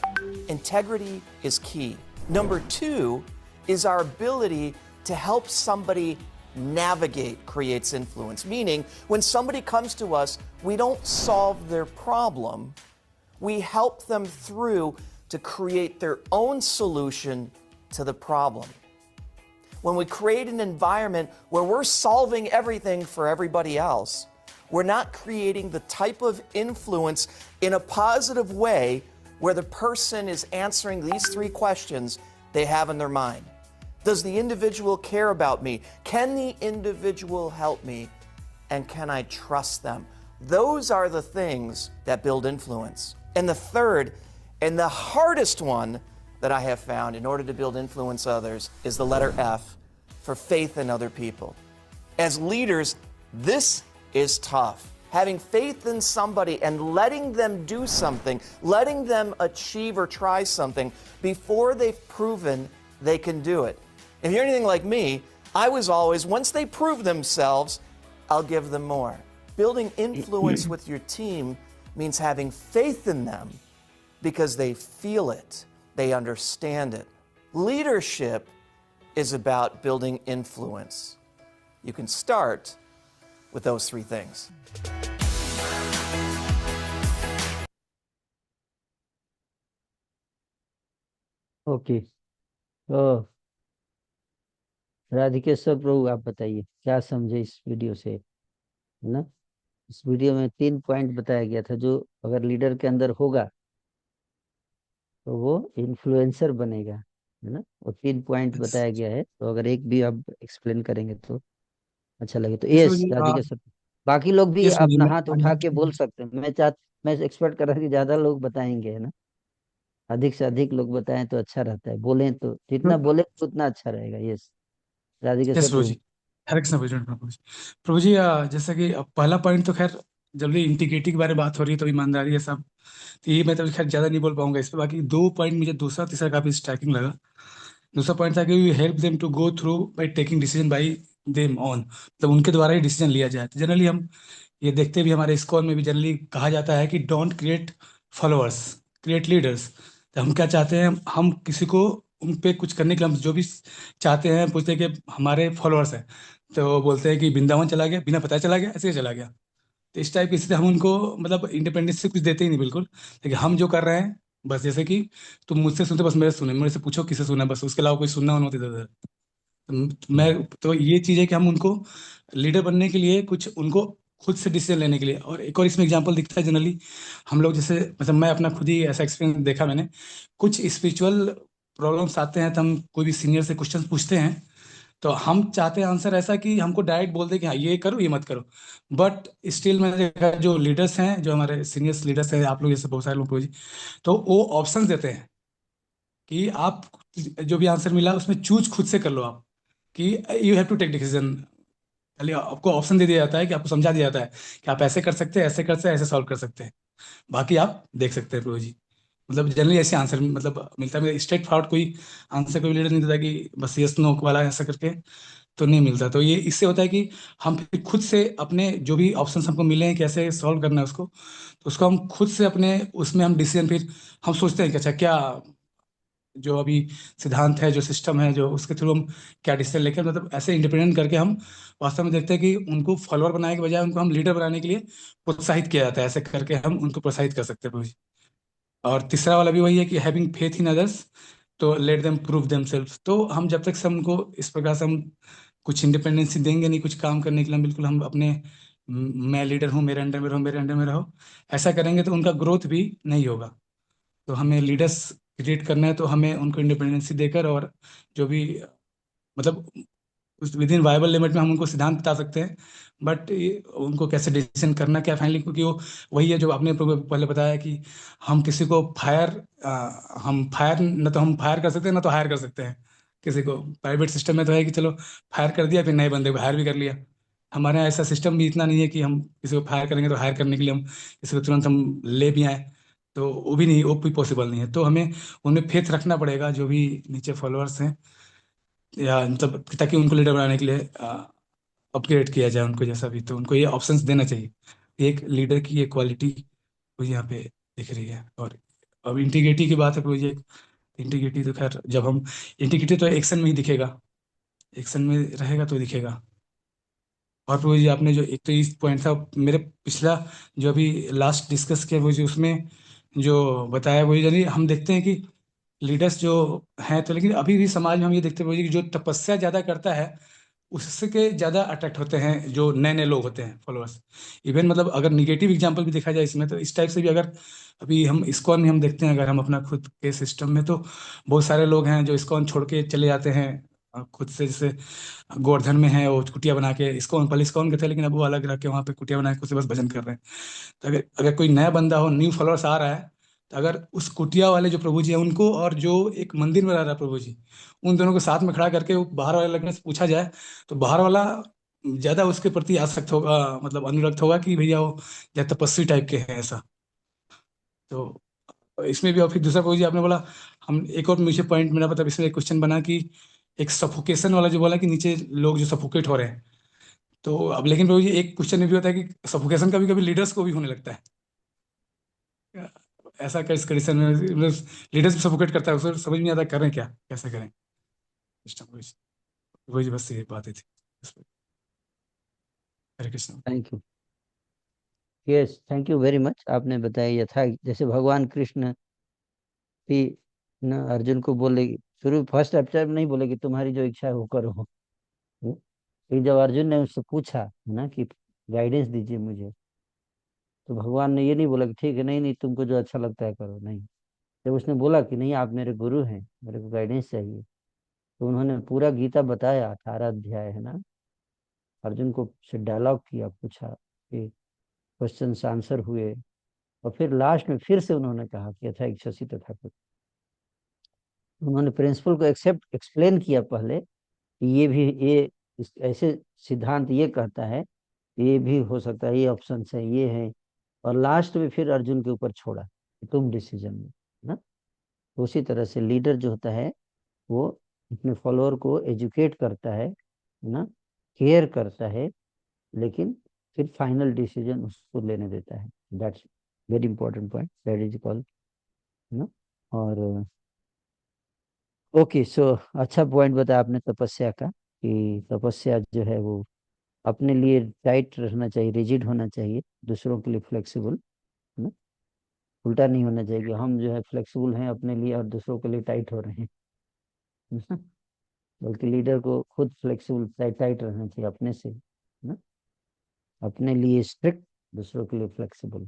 Integrity is key. Number 2 is our ability to help somebody navigate creates influence. Meaning, when somebody comes to us, we don't solve their problem, we help them through to create their own solution to the problem. When we create an environment where we're solving everything for everybody else, we're not creating the type of influence in a positive way where the person is answering these 3 questions they have in their mind. Does the individual care about me? Can the individual help me? And can I trust them? Those are the things that build influence. And the third, and the hardest one that I have found in order to build influence others is the letter F, for faith in other people. As leaders, this is tough. Having faith in somebody and letting them do something, letting them achieve or try something before they've proven they can do it. If you're anything like me, I was always, once they prove themselves, I'll give them more. Building influence with your team means having faith in them because they feel it, they understand it. Leadership is about building influence. You can start with those 3 things. Okay, तो राधिकेश्वर प्रभु आप बताइए क्या समझे इस video से, है ना? इस वीडियो में 3 पॉइंट बताया गया था, जो अगर लीडर के अंदर होगा तो वो इन्फ्लुएंसर बनेगा, है ना? वो 3 पॉइंट बताया गया है, तो अगर एक भी आप एक्सप्लेन करेंगे तो अच्छा लगे। तो यस यस राधिकेश्वर, बाकी लोग भी यस अपना हाथ उठा के बोल सकते हैं। मैं एक्सपेक्ट कर रहा था कि ज्यादा लोग बताएंगे, है ना? अधिक से अधिक लोग बताएं तो अच्छा रहता है, बोलें तो जितना बोले उतना अच्छा रहेगा। यस राधिकेश्वर यस प्रभु प्रभु। जी, हरे कृष्ण प्रभु जी। प्रभु जी, जैसा कि पहला पॉइंट तो खैर जब भी इंटीग्रिटी के बारे में बात हो रही है तो ईमानदारी है सब, तो ये मैं तो खैर ज्यादा नहीं बोल पाऊंगा इस पर। बाकी 2 पॉइंट मुझे दूसरा तीसरा काफी स्ट्राइकिंग लगा। दूसरा पॉइंट था कि we help them to go through by taking decision by them on, मतलब उनके द्वारा ही डिसीजन लिया जाए। तो जनरली हम ये देखते भी, हमारे स्कॉल में भी जनरली कहा जाता है कि don't create followers, create leaders. तो हम क्या चाहते हैं, हम किसी को उन पे कुछ करने के लिए हम जो भी चाहते हैं, पूछते हैं कि हमारे फॉलोअर्स हैं, तो वो बोलते हैं कि वृंदावन चला गया, बिना बताए चला गया, ऐसे चला गया। तो इस टाइप की स्थिति हम उनको मतलब इंडिपेंडेंस से कुछ देते ही नहीं बिल्कुल, लेकिन हम जो कर रहे हैं बस जैसे कि तुम मुझसे सुनते, बस मेरे से पूछो किसे सुना, बस उसके अलावा कोई सुनना होना होता इधर। मैं तो ये चीज़ है कि हम उनको लीडर बनने के लिए कुछ उनको खुद से डिसीजन लेने के लिए, और एक और इसमें एग्जांपल दिखता है जनरली हम लोग जैसे, मतलब मैं अपना खुद ही ऐसा एक्सपीरियंस देखा मैंने, कुछ स्पिरिचुअल प्रॉब्लम्स आते हैं तो हम कोई भी सीनियर से क्वेश्चन पूछते हैं, तो हम चाहते हैं आंसर ऐसा कि हमको डायरेक्ट बोल दे कि हाँ ये करो ये मत करो। बट स्टिल मैंने देखा जो लीडर्स हैं, जो हमारे सीनियर्स लीडर्स हैं, आप लोग जैसे बहुत सारे लोग जी, तो वो ऑप्शंस देते हैं कि आप जो भी आंसर मिला उसमें चूज खुद से कर लो आप, कि you have to take decision. पहले आपको ऑप्शन दे दिया जाता है, कि आपको समझा दिया जाता है कि आप ऐसे कर सकते हैं, ऐसे कर सकते हैं, ऐसे सॉल्व कर सकते हैं, बाकी आप देख सकते हैं प्रभु जी। मतलब जनरली ऐसे आंसर मतलब मिलता है, स्ट्रेट फॉरवर्ड कोई आंसर कोई लीडर नहीं देता कि बस यस नो वाला ऐसा करके तो नहीं मिलता। तो ये इससे होता है कि हम फिर खुद से अपने जो भी ऑप्शंस हमको मिले हैं कैसे सॉल्व करना है उसको, तो उसको हम खुद से अपने उसमें हम डिसीजन फिर हम सोचते हैं कि अच्छा क्या जो अभी सिद्धांत है, जो सिस्टम है, जो उसके थ्रू हम क्या डिसीजन लेकर, मतलब ऐसे इंडिपेंडेंट करके हम वास्तव में देखते हैं कि उनको फॉलोअर बनाने के बजाय उनको हम लीडर बनाने के लिए प्रोत्साहित किया जाता है, ऐसे करके हम उनको प्रोत्साहित कर सकते हैं प्रभु जी। और तीसरा वाला भी वही है कि हैविंग फेथ इन अदर्स तो लेट देम प्रूव देमसेल्व्स। तो हम जब तक से उनको इस प्रकार से हम कुछ इंडिपेंडेंसी देंगे नहीं कुछ काम करने के लिए, हम बिल्कुल हम अपने मैं लीडर हूँ, मेरे अंडर में रहो, मेरे अंडर में रहो, ऐसा करेंगे तो उनका ग्रोथ भी नहीं होगा। तो हमें लीडर्स क्रिएट करना है तो हमें उनको इंडिपेंडेंसी देकर, और जो भी मतलब उस विद इन वायबल लिमिट में हम उनको सिद्धांत बता सकते हैं, बट उनको कैसे डिसीजन करना क्या फाइनली, क्योंकि वो वही है जो आपने पहले बताया कि हम किसी को हम फायर न तो हम फायर कर सकते हैं ना तो हायर कर सकते हैं किसी को। प्राइवेट सिस्टम में तो है कि चलो फायर कर दिया फिर नए बंदे को हायर भी कर लिया। हमारे यहाँ ऐसा सिस्टम भी इतना नहीं है कि हम किसी को फायर करेंगे तो हायर करने के लिए हम किसी को तुरंत हम ले भी आए, तो वो भी नहीं, वो भी पॉसिबल नहीं है। तो हमें उनमें फेथ रखना पड़ेगा जो भी नीचे फॉलोअर्स हैं, या मतलब ताकि उनको लीडर बनाने के लिए अपग्रेड किया जाए उनको जैसा भी, तो उनको ये ऑप्शंस देना चाहिए। एक लीडर की ये क्वालिटी मुझे यहाँ पे दिख रही है। और अब इंटीग्रिटी की बात है, मुझे इंटीग्रिटी तो खैर जब हम इंटीग्रिटी तो एक्शन में ही दिखेगा, एक्शन में रहेगा तो दिखेगा। और वो जी आपने जो एक तो इस पॉइंट था मेरे पिछला जो अभी लास्ट डिस्कस किया वो जो उसमें जो बताया वही, यानी हम देखते हैं कि लीडर्स जो हैं, तो लेकिन अभी भी समाज में हम ये देखते हैं कि जो तपस्या ज़्यादा करता है उसके ज़्यादा अट्रैक्ट होते हैं जो नए नए लोग होते हैं फॉलोअर्स। इवन मतलब अगर निगेटिव एग्जांपल भी देखा जाए इसमें, तो इस टाइप से भी अगर अभी हम इस्कॉन में हम देखते हैं, अगर हम अपना खुद के सिस्टम में, तो बहुत सारे लोग हैं जो इस्कॉन छोड़ के चले जाते हैं खुद से, जैसे गोवर्धन में है वो कुटिया बना के, इस्कॉन पहले इस्कॉन के थे लेकिन अब वो अलग रह के वहाँ पे कुटिया बना के उससे बस भजन कर रहे हैं। तो अगर अगर कोई नया बंदा हो, न्यू फॉलोअर्स आ रहा है, तो अगर उस कुटिया वाले जो प्रभु जी हैं उनको, और जो एक मंदिर में रह रहा है प्रभु जी, उन दोनों को साथ में खड़ा करके वो बाहर वाले लगने से पूछा जाए, तो बाहर वाला ज्यादा उसके प्रति आसक्त होगा, मतलब अनुरक्त होगा कि भैया वो या तपस्वी टाइप के हैं ऐसा। तो इसमें भी, और फिर दूसरा प्रभु जी आपने बोला, हम एक और मुझे पॉइंट मेरा मतलब इसमें एक क्वेश्चन बना कि एक सफोकेशन वाला जो बोला कि नीचे लोग जो सफोकेट हो रहे हैं, तो अब लेकिन प्रभु जी एक क्वेश्चन ये भी होता है कि सफोकेशन कभी कभी लीडर्स को भी होने लगता है, ऐसा कैसे कंडीशन में लीडर्स भी सफोकेट करता है, उसको समझ नहीं आता करें क्या, कैसे करें सिस्टम को। वही बस ये बातें थी इस पे। Hare Krishna. Thank you. Yes, thank you very much. आपने बताया यथा जैसे भगवान कृष्ण भी न अर्जुन को बोले, शुरू फर्स्ट चैप्टर में नहीं बोले कि तुम्हारी जो इच्छा है वो करो। फिर जब अर्जुन ने उससे पूछा है ना कि गाइडेंस दीजिए मुझे, तो भगवान ने ये नहीं बोला कि ठीक है, नहीं नहीं तुमको जो अच्छा लगता है करो, नहीं। जब उसने बोला कि नहीं आप मेरे गुरु हैं, मेरे को गाइडेंस चाहिए, तो उन्होंने पूरा गीता बताया, 18 अध्याय है ना, अर्जुन को से डायलॉग किया, पूछा कि क्वेश्चन आंसर हुए, और फिर लास्ट में फिर से उन्होंने कहा कि यथा इच्छसि तथा कुछ। उन्होंने प्रिंसिपल को एक्सेप्ट एक्सप्लेन किया पहले कि ये भी ये ऐसे सिद्धांत ये कहता है, ये भी हो सकता है, ये ऑप्शन है, ये है, और लास्ट में फिर अर्जुन के ऊपर छोड़ा कि तुम डिसीजन में ना। तो उसी तरह से लीडर जो होता है वो अपने फॉलोअर को एजुकेट करता है ना, केयर करता है, लेकिन फिर फाइनल डिसीजन उसको लेने देता है। That's very important point, that is called ना। और ओके, सो अच्छा पॉइंट बताया आपने तपस्या का, कि तपस्या जो है वो अपने लिए टाइट रहना चाहिए, रिजिड होना चाहिए, दूसरों के लिए फ्लेक्सिबल ना। उल्टा नहीं होना चाहिए कि हम जो है फ्लेक्सिबल हैं अपने लिए और दूसरों के लिए टाइट हो रहे हैं। बल्कि लीडर को खुद फ्लेक्सिबल टाइट टाइट रहना चाहिए अपने से, है ना। अपने लिए स्ट्रिक्ट, दूसरों के लिए फ्लेक्सिबल।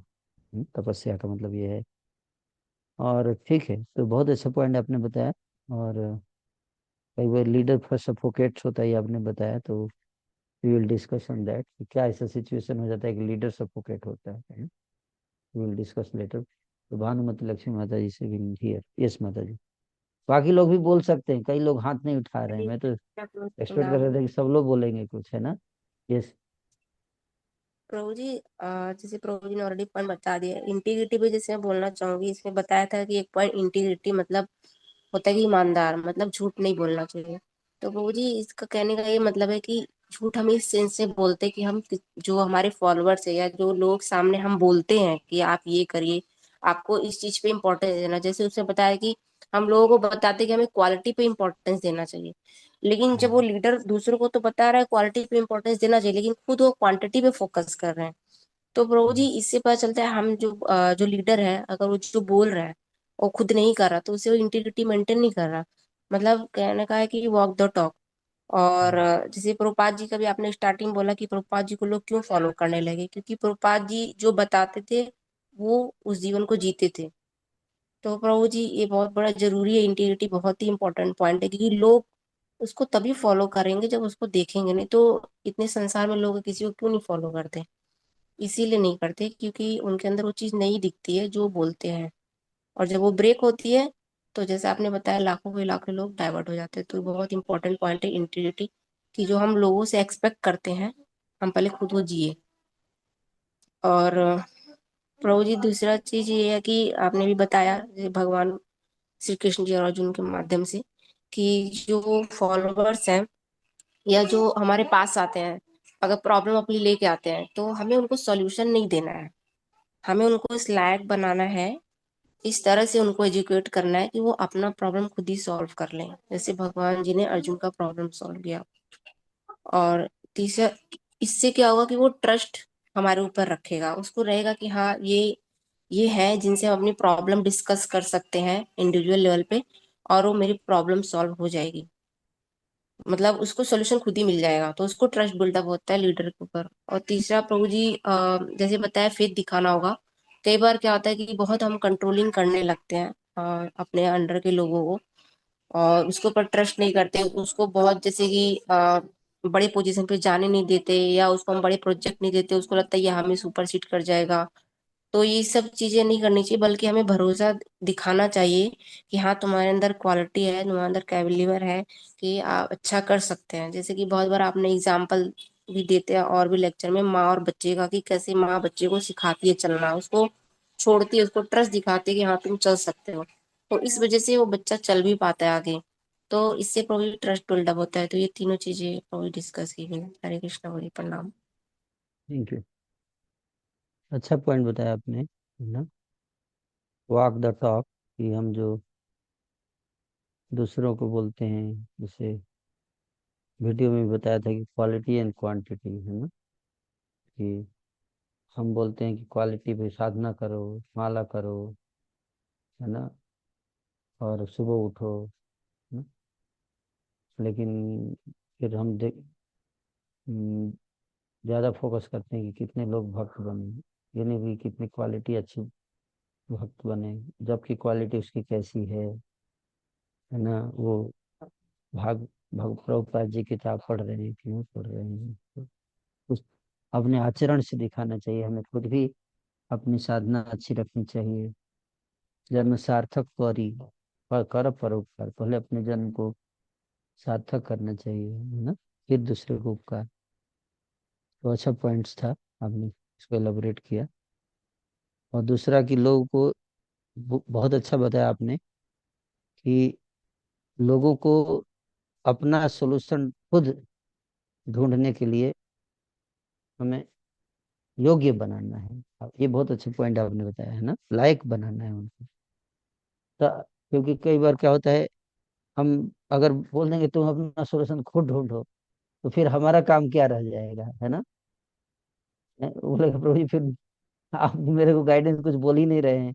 तपस्या का मतलब ये है। और ठीक है, तो बहुत अच्छा पॉइंट आपने बताया। और कई बार लीडर फर्स्ट सफोकेट्स होता है, ये आपने बताया, तो we will discuss on that कि क्या ऐसा सिचुएशन हो जाता है कि लीडर सफोकेट होता है। We will discuss later. तो भानुमति लक्ष्मी माता जी से विल हियर। यस माता जी। बाकी लोग भी बोल सकते हैं, कई लोग हाथ नहीं उठा रहे हैं, मैं तो एक्सपेक्ट कर रहा था कि सब लोग बोलेंगे कुछ, है ना। यस। प्रभु जी, जैसे प्रभु जी ने ऑलरेडी पॉइंट बता दिया, इंटीग्रिटी पे जैसे मैं बोलना चाहूंगी, इसमें बताया था कि एक पॉइंट इंटीग्रिटी मतलब होता है कि ईमानदार, मतलब झूठ नहीं बोलना चाहिए। तो प्रभु जी, इसका कहने का ये मतलब है कि झूठ हम इस सेंस से बोलते हैं कि हम जो हमारे फॉलोअर्स है या जो लोग सामने हम बोलते हैं कि आप ये करिए, आपको इस चीज पे इम्पोर्टेंस देना, जैसे उसने बताया कि हम लोगों को बताते हैं कि हमें क्वालिटी पे इम्पोर्टेंस देना चाहिए, लेकिन जब वो लीडर दूसरों को तो बता रहा है क्वालिटी पे इम्पोर्टेंस देना चाहिए, लेकिन खुद वो क्वांटिटी पे फोकस कर रहे हैं। तो प्रभु जी, इससे पता चलता है हम जो लीडर है, अगर वो जो बोल रहा है वो खुद नहीं कर रहा, तो उसे वो इंटीग्रिटी मेंटेन नहीं कर रहा। मतलब कहने का है कि वॉक द टॉक। और जैसे प्रभुपाद जी का भी आपने स्टार्टिंग बोला कि प्रभुपाद जी को लोग क्यों फॉलो करने लगे, क्योंकि प्रभुपाद जी जो बताते थे वो उस जीवन को जीते थे। तो प्रभु जी, ये बहुत बड़ा जरूरी है, इंटीग्रिटी बहुत ही इंपॉर्टेंट पॉइंट है, क्योंकि लोग उसको तभी फॉलो करेंगे जब उसको देखेंगे, नहीं तो इतने संसार में लोग किसी को क्यों नहीं फॉलो करते। इसीलिए नहीं करते क्योंकि उनके अंदर वो चीज नहीं दिखती है जो बोलते हैं, और जब वो ब्रेक होती है तो जैसे आपने बताया लाखों के लाखों लोग डाइवर्ट हो जाते हैं। तो बहुत इंपॉर्टेंट पॉइंट है इंटीग्रिटी, कि जो हम लोगों से एक्सपेक्ट करते हैं हम पहले खुद वो जिए। और प्रभु जी, दूसरा चीज ये है कि आपने भी बताया जैसे भगवान श्री कृष्ण जी और अर्जुन के माध्यम से, कि जो फॉलोअर्स हैं या जो हमारे पास आते हैं, अगर प्रॉब्लम अपनी लेके आते हैं तो हमें उनको सॉल्यूशन नहीं देना है, हमें उनको इस लायक बनाना है, इस तरह से उनको एजुकेट करना है कि वो अपना प्रॉब्लम खुद ही सॉल्व कर लें, जैसे भगवान जी ने अर्जुन का प्रॉब्लम सॉल्व किया। और तीसरा, इससे क्या होगा कि वो ट्रस्ट हमारे ऊपर रखेगा, उसको रहेगा कि हाँ ये है जिनसे हम अपनी प्रॉब्लम डिस्कस कर सकते हैं इंडिविजुअल लेवल पे, और वो मेरी प्रॉब्लम सॉल्व हो जाएगी, मतलब उसको सोल्यूशन खुद ही मिल जाएगा। तो उसको ट्रस्ट बिल्डअप होता है लीडर के ऊपर। और तीसरा प्रभु जी, जैसे बताया फेथ दिखाना होगा। कई बार क्या होता है कि बहुत हम कंट्रोलिंग करने लगते हैं अपने अंडर के लोगों को, और उसके ऊपर ट्रस्ट नहीं करते, उसको बहुत जैसे कि बड़े पोजीशन पे जाने नहीं देते, या उसको हम बड़े प्रोजेक्ट नहीं देते, उसको लगता है ये हमें सुपरसीड कर जाएगा। तो ये सब चीजें नहीं करनी चाहिए, बल्कि हमें भरोसा दिखाना चाहिए कि हाँ, तुम्हारे अंदर क्वालिटी है, तुम्हारे अंदर कैलिबर है, कि आप अच्छा कर सकते हैं। जैसे कि बहुत बार आपने एग्जाम्पल भी देते हैं और भी लेक्चर में माँ और बच्चे का, कि कैसे माँ बच्चे को सिखाती है चलना, उसको छोड़ती है, उसको ट्रस्ट दिखाती है कि हाँ तुम चल सकते हो, तो इस वजह से वो बच्चा चल भी पाता है आगे। तो इससे प्रोबेबली ट्रस्ट बिल्डअप होता है। तो ये तीनों चीजें प्रोबेबली डिस्कस की गई। हरे कृष्णा, हरे प्रणाम। Thank you. अच्छा पॉइंट बताया आपने, है ना। वॉक द टॉक, कि हम जो दूसरों को बोलते हैं, जैसे वीडियो में भी बताया था कि क्वालिटी एंड क्वांटिटी, है ना। कि हम बोलते हैं कि क्वालिटी पे साधना करो, माला करो, है ना, और सुबह उठो, है ना? लेकिन फिर हम ज़्यादा फोकस करते हैं कि कितने लोग भक्त बने, ये नहीं कि कितनी क्वालिटी अच्छी भक्त बने, जबकि क्वालिटी उसकी कैसी है ना। वो भाग भग प्रभुपाद जी किताब पढ़ रहे हैं, क्यों पढ़ रहे हैं, तो उस अपने आचरण से दिखाना चाहिए। हमें खुद भी अपनी साधना अच्छी रखनी चाहिए। जन्म सार्थक करी, पर कर परोपकार, पहले अपने जन्म को सार्थक करना चाहिए, है ना, फिर दूसरे को उपकार। तो अच्छा पॉइंट्स था, आपने इसको एलाबोरेट किया। और दूसरा कि लोगों को बहुत अच्छा बताया आपने कि लोगों को अपना सोल्यूशन खुद ढूंढने के लिए हमें योग्य बनाना है। ये बहुत अच्छे पॉइंट आपने बताया, है ना, लायक बनाना है उनको। तो क्योंकि कई बार क्या होता है, हम अगर बोल देंगे तुम अपना सोल्यूशन खुद ढूंढो, तो फिर हमारा काम क्या रह जाएगा, है ना। बोलेगा प्रभु जी फिर आप मेरे को गाइडेंस कुछ बोल ही नहीं रहे हैं,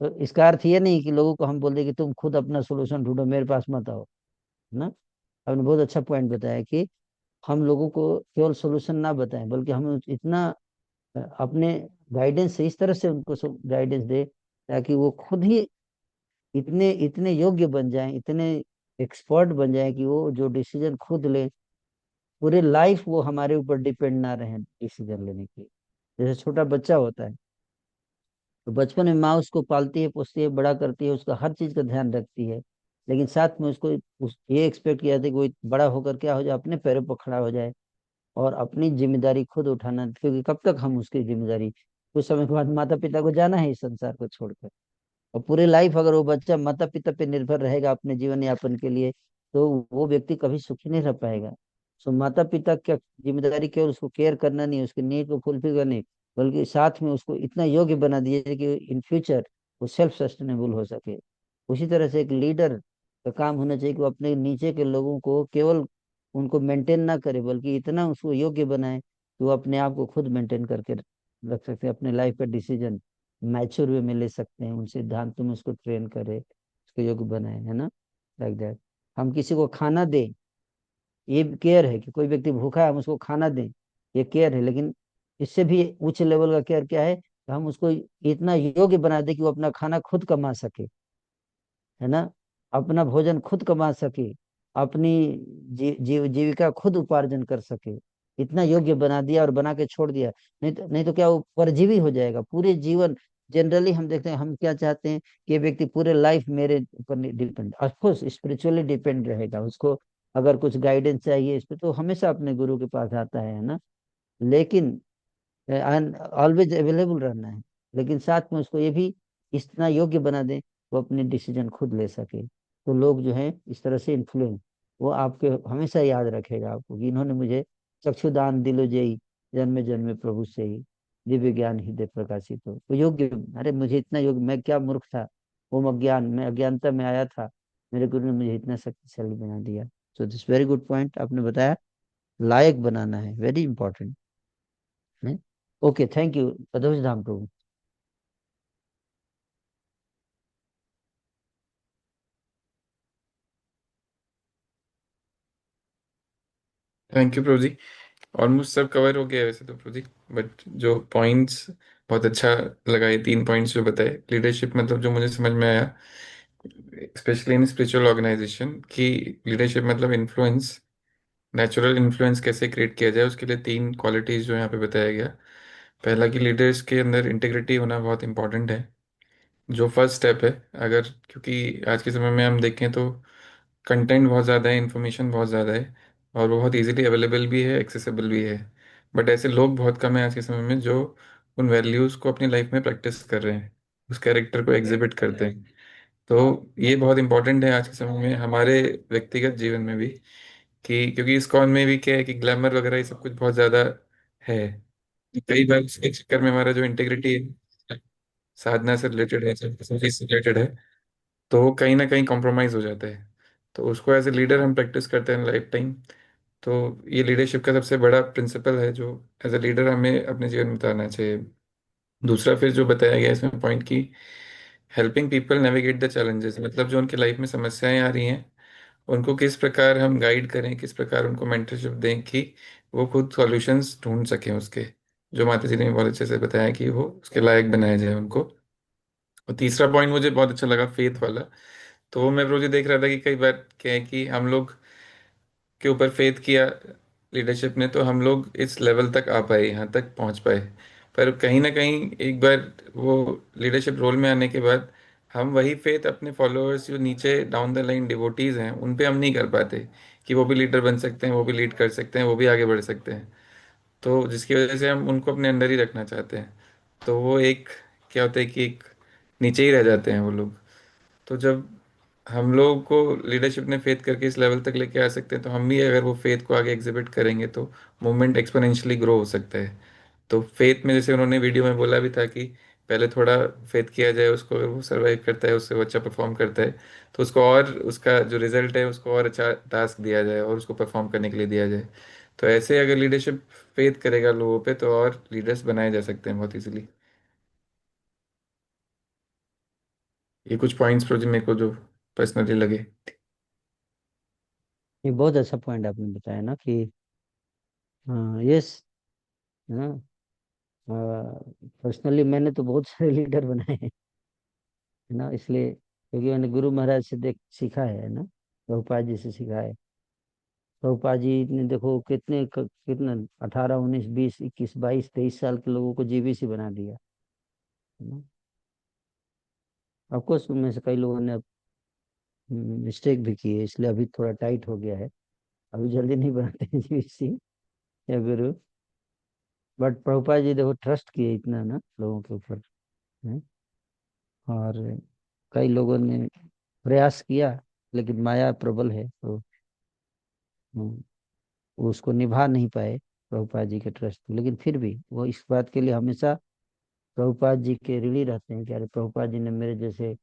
तो इसका अर्थ ये नहीं कि लोगों को हम बोल दें कि तुम खुद अपना सोल्यूशन ढूंढो, मेरे पास मत आओ, है ना। आपने बहुत अच्छा पॉइंट बताया कि हम लोगों को केवल सोल्यूशन ना बताएं, बल्कि हम इतना अपने गाइडेंस से इस तरह से उनको गाइडेंस दे, ताकि वो खुद ही इतने इतने योग्य बन जाएं, इतने एक्सपर्ट बन जाएं कि वो जो डिसीजन खुद ले, पूरे लाइफ वो हमारे ऊपर डिपेंड ना रहे डिसीजन लेने की। जैसे छोटा बच्चा होता है, तो बचपन में माँ उसको पालती है, पोसती है, बड़ा करती है, उसका हर चीज का ध्यान रखती है, लेकिन साथ में उसको ये एक्सपेक्ट किया था कि वो बड़ा होकर क्या हो जाए, अपने पैरों पर खड़ा हो जाए और अपनी जिम्मेदारी खुद उठाना, क्योंकि कब तक हम उसकी जिम्मेदारी, कुछ समय के बाद माता पिता को जाना है इस संसार को छोड़कर। और पूरी लाइफ अगर वो बच्चा माता पिता पे निर्भर रहेगा अपने जीवन यापन के लिए, तो वो व्यक्ति कभी सुखी नहीं रह पाएगा। सो माता पिता क्या जिम्मेदारी केवल उसको केयर करना नहीं, उसकी नीड को फुलफिल करनी, बल्कि साथ में उसको इतना योग्य बना दिए कि इन फ्यूचर वो सेल्फ सस्टेनेबल हो सके। उसी तरह से एक लीडर का काम होना चाहिए कि वो अपने नीचे के लोगों को केवल उनको मेंटेन ना करे, बल्कि इतना उसको योग्य बनाए कि वो अपने आप को खुद मेंटेन करके रख सकते हैं, अपने लाइफ का डिसीजन मैच्योर वे में ले सकते हैं, उन सिद्धांतों में उसको ट्रेन करे, उसको योग्य बनाए, है ना। Like that. हम किसी को खाना दें, ये केयर है कि कोई व्यक्ति भूखा है हम उसको खाना दें, ये केयर है। लेकिन इससे भी उच्च लेवल का केयर क्या है कि हम उसको इतना योग्य बना दें कि वो अपना खाना खुद कमा सके, है ना, अपना भोजन खुद कमा सके, अपनी जीविका खुद उपार्जन कर सके। इतना योग्य बना दिया और बना के छोड़ दिया, नहीं तो क्या वो परजीवी हो जाएगा पूरे जीवन। जनरली हम देखते हैं, हम क्या चाहते हैं कि ये व्यक्ति पूरे लाइफ मेरे ऊपर डिपेंड, ऑफकोर्स स्पिरिचुअली डिपेंड रहेगा, उसको अगर कुछ गाइडेंस चाहिए इस पे तो हमेशा अपने गुरु के पास आता है ना। लेकिन ऑलवेज अवेलेबल रहना है, लेकिन साथ में उसको ये भी इतना योग्य बना दें वो अपने डिसीजन खुद ले सके। तो लोग जो है इस तरह से इन्फ्लुएंस, वो आपके हमेशा याद रखेगा आपको कि इन्होंने मुझे चक्षुदान दिलो जय, जन्मे जन्मे प्रभु से ही दिव्य ज्ञान हृदय प्रकाशित हो, तो योग्य। अरे मुझे इतना योग्य, मैं क्या मूर्ख था, वो अज्ञान, मैं अज्ञानता में आया था, मेरे गुरु ने मुझे इतना शक्तिशाली बना दिया। So this very good point आपने बताया, लायक बनाना है, वेरी इंपॉर्टेंट है। ओके, थैंक यू पदोज धाम प्रभु। थैंक यू प्रभु जी। ऑलमोस्ट सब कवर हो गया है वैसे तो प्रभु जी, बट जो पॉइंट्स बहुत अच्छा लगा, ये 3 पॉइंट्स जो बताए, लीडरशिप मतलब जो मुझे समझ में आया, स्पेशली इन स्पिरिचुअल ऑर्गेनाइजेशन की, लीडरशिप मतलब इन्फ्लुएंस, नेचुरल इन्फ्लुएंस कैसे क्रिएट किया जाए, उसके लिए 3 क्वालिटीज जो यहाँ पे बताया गया। पहला कि लीडर्स के अंदर इंटीग्रिटी होना बहुत इंपॉर्टेंट है, जो फर्स्ट स्टेप है। अगर, क्योंकि आज के समय में हम देखें तो कंटेंट बहुत ज़्यादा है, इंफॉर्मेशन बहुत ज़्यादा है, और वो बहुत इजीली अवेलेबल भी है, एक्सेसिबल भी है, बट ऐसे लोग बहुत कम हैं आज के समय में जो उन वैल्यूज़ को अपनी लाइफ में प्रैक्टिस कर रहे हैं, उस कैरेक्टर को एग्जिबिट करते हैं। तो ये बहुत इंपॉर्टेंट है आज के समय में हमारे व्यक्तिगत जीवन में भी, कि क्योंकि इस कॉन में भी क्या है कि ग्लैमर वगैरह ये सब कुछ बहुत ज़्यादा है, कई बार उसके चक्कर में हमारा जो इंटेग्रिटी है, साधना से रिलेटेड है, सर्विस से रिलेटेड है, तो वो कहीं ना कहीं कॉम्प्रोमाइज़ हो जाता है। तो उसको एज ए लीडर हम प्रैक्टिस करते हैं लाइफ टाइम। तो ये लीडरशिप का सबसे बड़ा प्रिंसिपल है जो एज ए लीडर हमें अपने जीवन में उतारना चाहिए। दूसरा फिर जो बताया गया इसमें पॉइंट की, helping people navigate the challenges, मतलब जो उनके लाइफ में समस्याएं आ रही हैं, उनको किस प्रकार हम गाइड करें, किस प्रकार उनको मेंटरशिप दें कि वो खुद सॉल्यूशंस ढूंढ सकें उसके, जो माता जी ने बहुत अच्छे से बताया कि वो उसके लायक बनाया जाए उनको। और तीसरा पॉइंट मुझे बहुत अच्छा लगा, फेथ वाला। तो वो मैं रोज देख रहा था कि कई बार क्या है कि हम लोग के ऊपर फेथ किया लीडरशिप ने, तो हम लोग इस लेवल तक आ पाए, यहाँ तक पहुँच पाए, पर कहीं ना कहीं एक बार वो लीडरशिप रोल में आने के बाद हम वही फेथ अपने फॉलोअर्स जो नीचे डाउन द लाइन डिवोटीज हैं उन पे हम नहीं कर पाते, कि वो भी लीडर बन सकते हैं, वो भी लीड कर सकते हैं, वो भी आगे बढ़ सकते हैं। तो जिसकी वजह से हम उनको अपने अंडर ही रखना चाहते हैं, तो वो एक, क्या होता है कि एक नीचे ही रह जाते हैं वो लोग। तो जब हम लोगों को लीडरशिप ने फेथ करके इस लेवल तक लेके आ सकते हैं, तो हम भी अगर वो फेथ को आगे एग्जिबिट करेंगे तो मूवमेंट एक्सपोनेंशियली ग्रो हो सकता है। तो फेथ में जैसे उन्होंने वीडियो में बोला भी था कि पहले थोड़ा फेथ किया जाए उसको, अगर वो सर्वाइव करता है, उससे वो अच्छा परफॉर्म करता है, तो उसको और उसका जो रिजल्ट है उसको और अच्छा टास्क दिया जाए और उसको परफॉर्म करने के लिए दिया जाए। तो ऐसे अगर लीडरशिप फेथ करेगा लोगों पे, तो और लीडर्स बनाए जा सकते हैं बहुत इजीली। ये कुछ पॉइंट्स प्रभु जी मेरे को जो पर्सनली लगे। ये बहुत अच्छा पॉइंट आपने बताया ना कि हाँ यस, हाँ, पर्सनली मैंने तो बहुत सारे लीडर बनाए हैं, है ना, इसलिए क्योंकि मैंने गुरु महाराज से देख सीखा है ना, प्रभुपाद जी से सीखा है। प्रभुपाद जी ने देखो कितना 18 19 20 21 22 23 साल के लोगों को जीबीसी बना दिया, है ना। ऑफकोर्स उनमें से कई लोगों ने मिस्टेक भी की है, इसलिए अभी थोड़ा टाइट हो गया है, अभी जल्दी नहीं बनाते हैं जीबीसी या गुरु। बट प्रभुपाद जी देखो ट्रस्ट किए इतना ना लोगों के ऊपर, है। और कई लोगों ने प्रयास किया, लेकिन माया प्रबल है, तो वो उसको निभा नहीं पाए प्रभुपाद जी के ट्रस्ट को। लेकिन फिर भी वो इस बात के लिए हमेशा प्रभुपाद जी के ऋणी रहते हैं कि अरे प्रभुपाद जी ने मेरे जैसे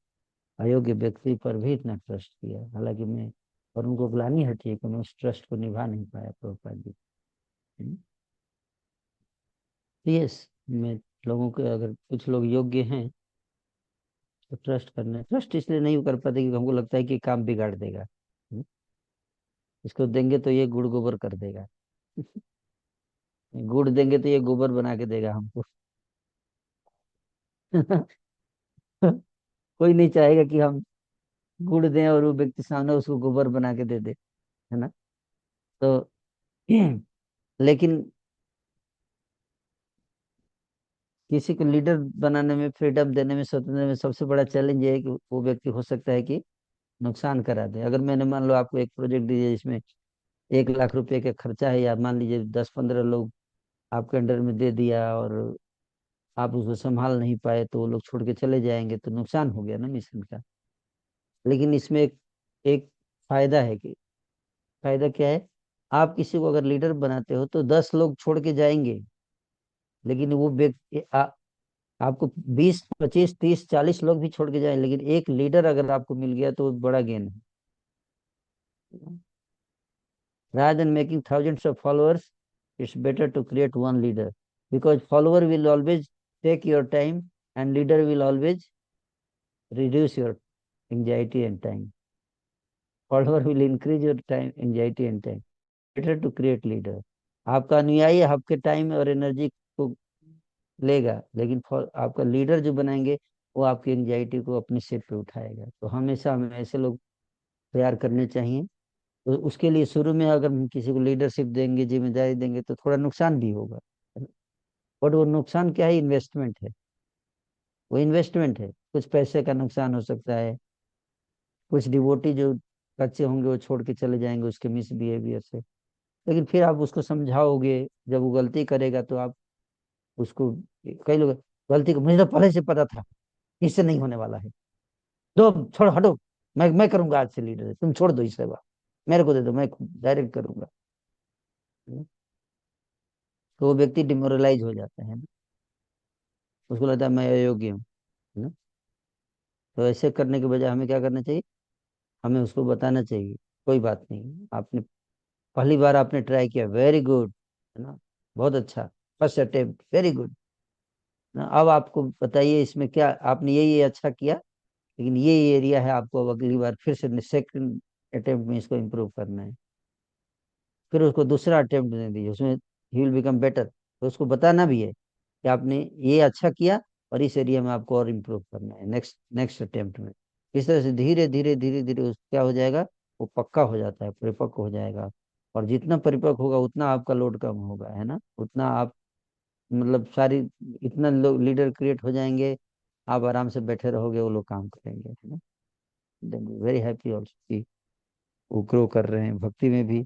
अयोग्य व्यक्ति पर भी इतना ट्रस्ट किया, हालांकि मैं, और उनको ग्लानि होती है कि मैं उस ट्रस्ट को निभा नहीं पाया प्रभुपाद जी। यस, मैं लोगों के, अगर कुछ लोग योग्य हैं तो ट्रस्ट इसलिए नहीं कर पाते क्योंकि हमको लगता है कि काम बिगाड़ देगा, इसको देंगे तो ये गुड़ गोबर कर देगा गुड़ देंगे तो ये गोबर बना के देगा हमको कोई नहीं चाहेगा कि हम गुड़ दें और वो व्यक्ति सामने उसको गोबर बना के दे दे, है ना। तो लेकिन किसी को लीडर बनाने में, फ्रीडम देने में, स्वतंत्रता में सबसे बड़ा चैलेंज ये है कि वो व्यक्ति हो सकता है कि नुकसान करा दे। अगर मैंने मान लो आपको एक प्रोजेक्ट दिया जिसमें 1 लाख रुपए का खर्चा है, या मान लीजिए 10 15 लोग आपके अंडर में दे दिया और आप उसको संभाल नहीं पाए, तो वो लोग छोड़ के चले जाएंगे, तो नुकसान हो गया ना मिशन का। लेकिन इसमें एक फायदा है कि, फायदा क्या है, आप किसी को अगर लीडर बनाते हो तो 10 लोग छोड़ के जाएंगे, लेकिन वो व्यक्ति आपको 20 25 30 40 लोग भी छोड़ के जाए, लेकिन एक लीडर अगर आपको मिल गया तो वो बड़ा गेन है। Rather than making thousands of followers, it's better to create one leader, because follower will always take your time and leader will always reduce your anxiety and time. Follower will increase your time, anxiety and time. Better to create leader. आपका अनुयायी आपके time और energy को लेगा, लेकिन आपका leader जो बनाएंगे वो आपकी एंजाइटी को अपने सिर पे उठाएगा। तो हमेशा हमें ऐसे लोग तैयार करने चाहिए। तो उसके लिए शुरू में अगर हम किसी को लीडरशिप देंगे, जिम्मेदारी देंगे, तो थोड़ा नुकसान भी होगा, बट वो नुकसान क्या है, इन्वेस्टमेंट है। वो इन्वेस्टमेंट है, कुछ पैसे का नुकसान हो सकता है, कुछ डिवोटी जो बच्चे होंगे वो छोड़ के चले जाएंगे उसके मिसबिहेवियर से। लेकिन फिर आप उसको समझाओगे, जब वो गलती करेगा तो आप उसको, कई लोग गलती को, मुझे तो पहले से पता था इससे नहीं होने वाला है, दो छोड़ो हटो, मैं करूंगा आज से लीडर, तुम छोड़ दो इस सेवा, मेरे को दे दो, मैं डायरेक्ट करूंगा। तो वो व्यक्ति डिमोरलाइज हो जाता है ना, उसको लगता है मैं अयोग्य हूँ, है ना। तो ऐसे करने के बजाय हमें क्या करना चाहिए, हमें उसको बताना चाहिए कोई बात नहीं, आपने पहली बार आपने ट्राई किया, वेरी गुड, है ना, बहुत अच्छा, फर्स्ट अटेम्प्ट वेरी गुड ना। अब आपको बताइए इसमें क्या आपने ये अच्छा किया, लेकिन ये एरिया है, आपको अब अगली बार फिर से सेकंड अटेम्प्ट में इसको इम्प्रूव करना है। फिर उसको दूसरा अटेम्प्ट दे दीजिए, उसमें ही विल बिकम बेटर। तो उसको बताना भी है कि आपने ये अच्छा किया और इस एरिया में आपको और इम्प्रूव करना है नेक्स्ट नेक्स्ट अटेम्प्ट में। इस तरह से धीरे धीरे धीरे धीरे क्या हो जाएगा, वो पक्का हो जाता है, परिपक्व हो जाएगा। और जितना परिपक्व होगा उतना आपका लोड कम होगा, है ना, उतना आप, मतलब सारी, इतना लोग लीडर क्रिएट हो जाएंगे, आप आराम से बैठे रहोगे, वो लोग काम करेंगे, है ना। वेरी हैप्पी ऑल्सो कि वो ग्रो कर रहे हैं भक्ति में भी।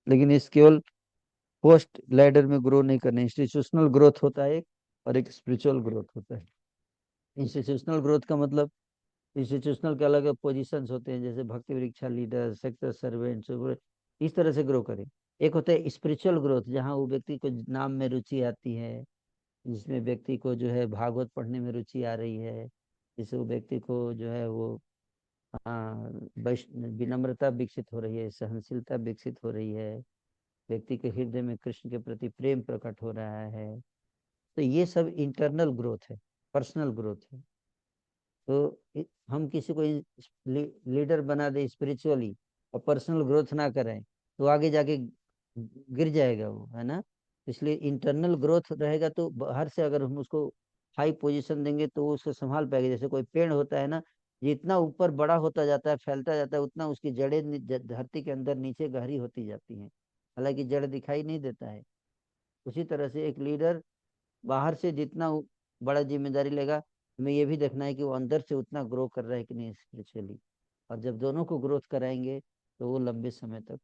लेकिन इस केवल पोस्ट लैडर में ग्रो नहीं करना, इंस्टीट्यूशनल ग्रोथ होता है एक, और एक स्पिरिचुअल ग्रोथ होता है। इंस्टीट्यूशनल ग्रोथ का मतलब, इंस्टीट्यूशनल के अलग अलग पोजीशंस होते हैं, जैसे भक्ति वृक्षा लीडर, सेक्टर सर्वेंट, इस तरह से ग्रो करें। एक होता है स्पिरिचुअल ग्रोथ, जहाँ वो व्यक्ति को नाम में रुचि आती है, जिसमें व्यक्ति को जो है भागवत पढ़ने में रुचि आ रही है, जिससे वो व्यक्ति को जो है वो विनम्रता विकसित हो रही है, सहनशीलता विकसित हो रही है, व्यक्ति के हृदय में कृष्ण के प्रति प्रेम प्रकट हो रहा है। तो ये सब इंटरनल ग्रोथ है, पर्सनल ग्रोथ है। तो हम किसी को लीडर बना दे स्पिरिचुअली और पर्सनल ग्रोथ ना करें तो आगे जाके गिर जाएगा वो, है ना। इसलिए इंटरनल ग्रोथ रहेगा तो बाहर से अगर हम उसको हाई पोजीशन देंगे तो वो उसको संभाल पाएगा। जैसे कोई पेड़ होता है ना, जितना ऊपर बड़ा होता जाता है, फैलता जाता है, उतना उसकी जड़ें धरती के अंदर नीचे गहरी होती जाती हैं, हालांकि जड़ दिखाई नहीं देता है। उसी तरह से एक लीडर बाहर से जितना बड़ा जिम्मेदारी लेगा, हमें ये भी देखना है कि वो अंदर से उतना ग्रो कर रहा है कि नहीं स्पिरिचुअली। और जब दोनों को ग्रोथ कराएंगे तो वो लंबे समय तक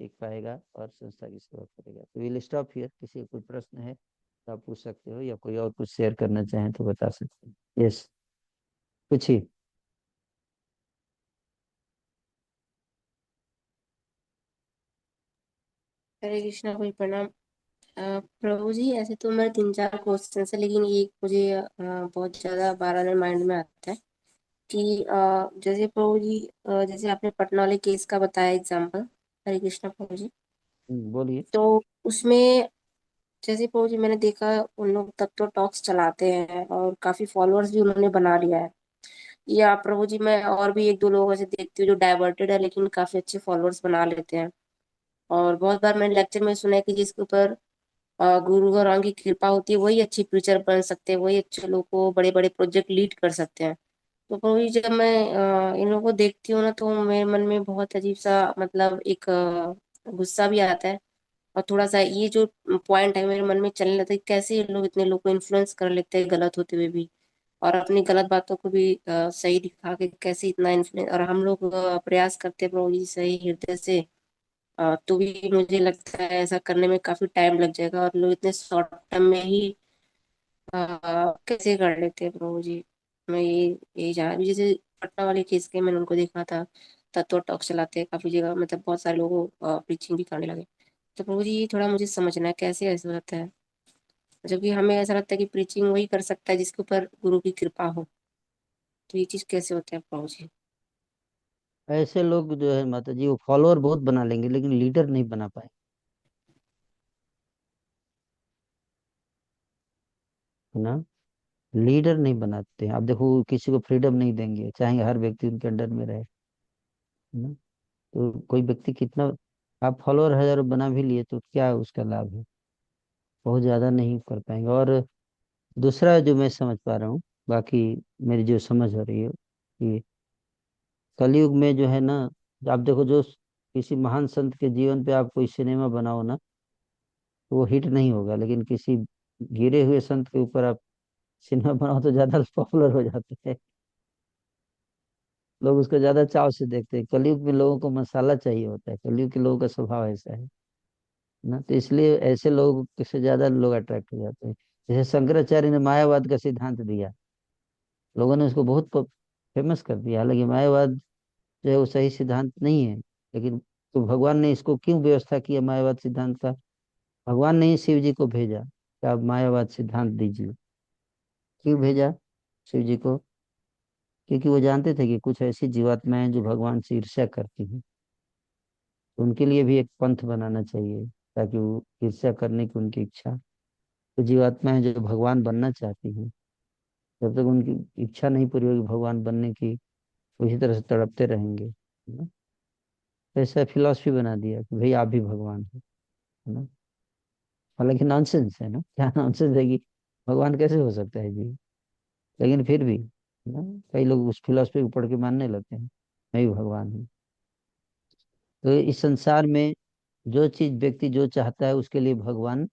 टिक पाएगा और संस्था की सेवा करेगा। तो विल स्टॉप हियर। किसी का कोई प्रश्न है तो आप पूछ सकते हो, या कोई और कुछ शेयर करना चाहें तो बता सकते हैं। यस, पूछिए। हरे कृष्णा भाई, प्रणाम। प्रभु जी, ऐसे तो मेरे 3-4 क्वेश्चन है, लेकिन एक मुझे बहुत ज्यादा बार बार माइंड में आता है कि जैसे प्रभु जी, जैसे आपने पटना वाले केस का बताया एग्जाम्पल। हरे कृष्णा प्रभु जी। बोलिए। तो उसमें जैसे प्रभु जी मैंने देखा, उन लोग तत्व टॉक्स चलाते हैं और काफी फॉलोअर्स भी उन्होंने बना लिया है। या प्रभु जी, मैं और भी 1-2 लोगों से देखती हूँ जो डाइवर्टेड है लेकिन काफी अच्छे फॉलोअर्स बना लेते हैं। और बहुत बार मैंने लेक्चर में सुना है कि जिसके ऊपर गुरु भगवान की कृपा होती है वही अच्छी प्रीचर बन सकते हैं, वही अच्छे लोग को बड़े बड़े प्रोजेक्ट लीड कर सकते हैं। तो प्रभु जी, जब मैं इन लोगों को देखती हूँ ना, तो मेरे मन में बहुत अजीब सा, मतलब एक गुस्सा भी आता है। और थोड़ा सा ये जो पॉइंट है मेरे मन में चलने लगता है कि कैसे ये लोग इतने लोग को इन्फ्लुएंस कर लेते हैं गलत होते हुए भी, और अपनी गलत बातों को भी सही दिखा के कैसे इतना इन्फ्लुएंस। और हम लोग प्रयास करते हैं प्रभु जी सही हृदय से, तो भी मुझे लगता है ऐसा करने में काफी टाइम लग जाएगा, और लोग इतने शॉर्ट टर्म में ही कैसे कर लेते हैं प्रभु जी। मैं यही जान रही, जैसे पटना वाले केस के मैंने उनको देखा था, तत्व टॉक चलाते हैं काफी जगह, मतलब बहुत सारे लोगों को प्रीचिंग भी करने लगे। तो प्रभु जी, ये थोड़ा मुझे समझना है कैसे ऐसा होता है, जबकि हमें ऐसा लगता है कि प्रीचिंग वही कर सकता है जिसके ऊपर गुरु की कृपा हो। तो ये चीज कैसे होता है प्रभु जी? ऐसे लोग जो है माता जी, वो फॉलोअर बहुत बना लेंगे लेकिन लीडर नहीं बना पाए, है ना। लीडर नहीं बनाते हैं। आप देखो, किसी को फ्रीडम नहीं देंगे, चाहेंगे हर व्यक्ति उनके अंडर में रहे, है ना। तो कोई व्यक्ति कितना, आप फॉलोअर हजारों बना भी लिए तो क्या उसका लाभ है, बहुत ज्यादा नहीं कर पाएंगे। और दूसरा जो मैं समझ पा रहा हूँ, बाकी मेरी जो समझ हो रही है कि कलयुग में जो है ना, आप देखो, जो किसी महान संत के जीवन पे आप कोई सिनेमा बनाओ ना, तो वो हिट नहीं होगा, लेकिन किसी गिरे हुए संत के ऊपर आप सिनेमा बनाओ तो ज्यादा पॉपुलर हो जाते हैं, लोग उसको ज्यादा चाव से देखते हैं। कलयुग में लोगों को मसाला चाहिए होता है, कलयुग के लोगों का स्वभाव ऐसा है ना। तो इसलिए ऐसे लोग से ज्यादा लोग अट्रैक्ट हो जाते हैं। जैसे शंकराचार्य ने मायावाद का सिद्धांत दिया, लोगों ने उसको बहुत फेमस कर दिया, हालांकि मायावाद जो है वो सही सिद्धांत नहीं है। लेकिन तो भगवान ने इसको क्यों व्यवस्था किया मायावाद सिद्धांत का? भगवान ने ही शिव जी को भेजा कि आप मायावाद सिद्धांत दीजिए। क्यों भेजा शिव जी को? क्योंकि वो जानते थे कि कुछ ऐसी जीवात्माएं हैं जो भगवान से ईर्ष्या करती हैं, तो उनके लिए भी एक पंथ बनाना चाहिए, ताकि वो ईर्ष्या करने की उनकी इच्छा, तो जीवात्माएं जो भगवान बनना चाहती हैं, जब तक उनकी इच्छा नहीं पूरी होगी भगवान बनने की, उसी तरह से तड़पते रहेंगे, है ना। तो ऐसा फिलॉसफी बना दिया कि भाई आप भी भगवान हो, है ना। हालांकि नॉनसेंस है ना, क्या नॉनसेंस है कि भगवान कैसे हो सकता है जी, लेकिन फिर भी, है ना, कई लोग उस फिलॉसफी को पढ़ के मानने लगते हैं मैं भी भगवान हूँ। तो इस संसार में जो चीज व्यक्ति जो चाहता है उसके लिए भगवान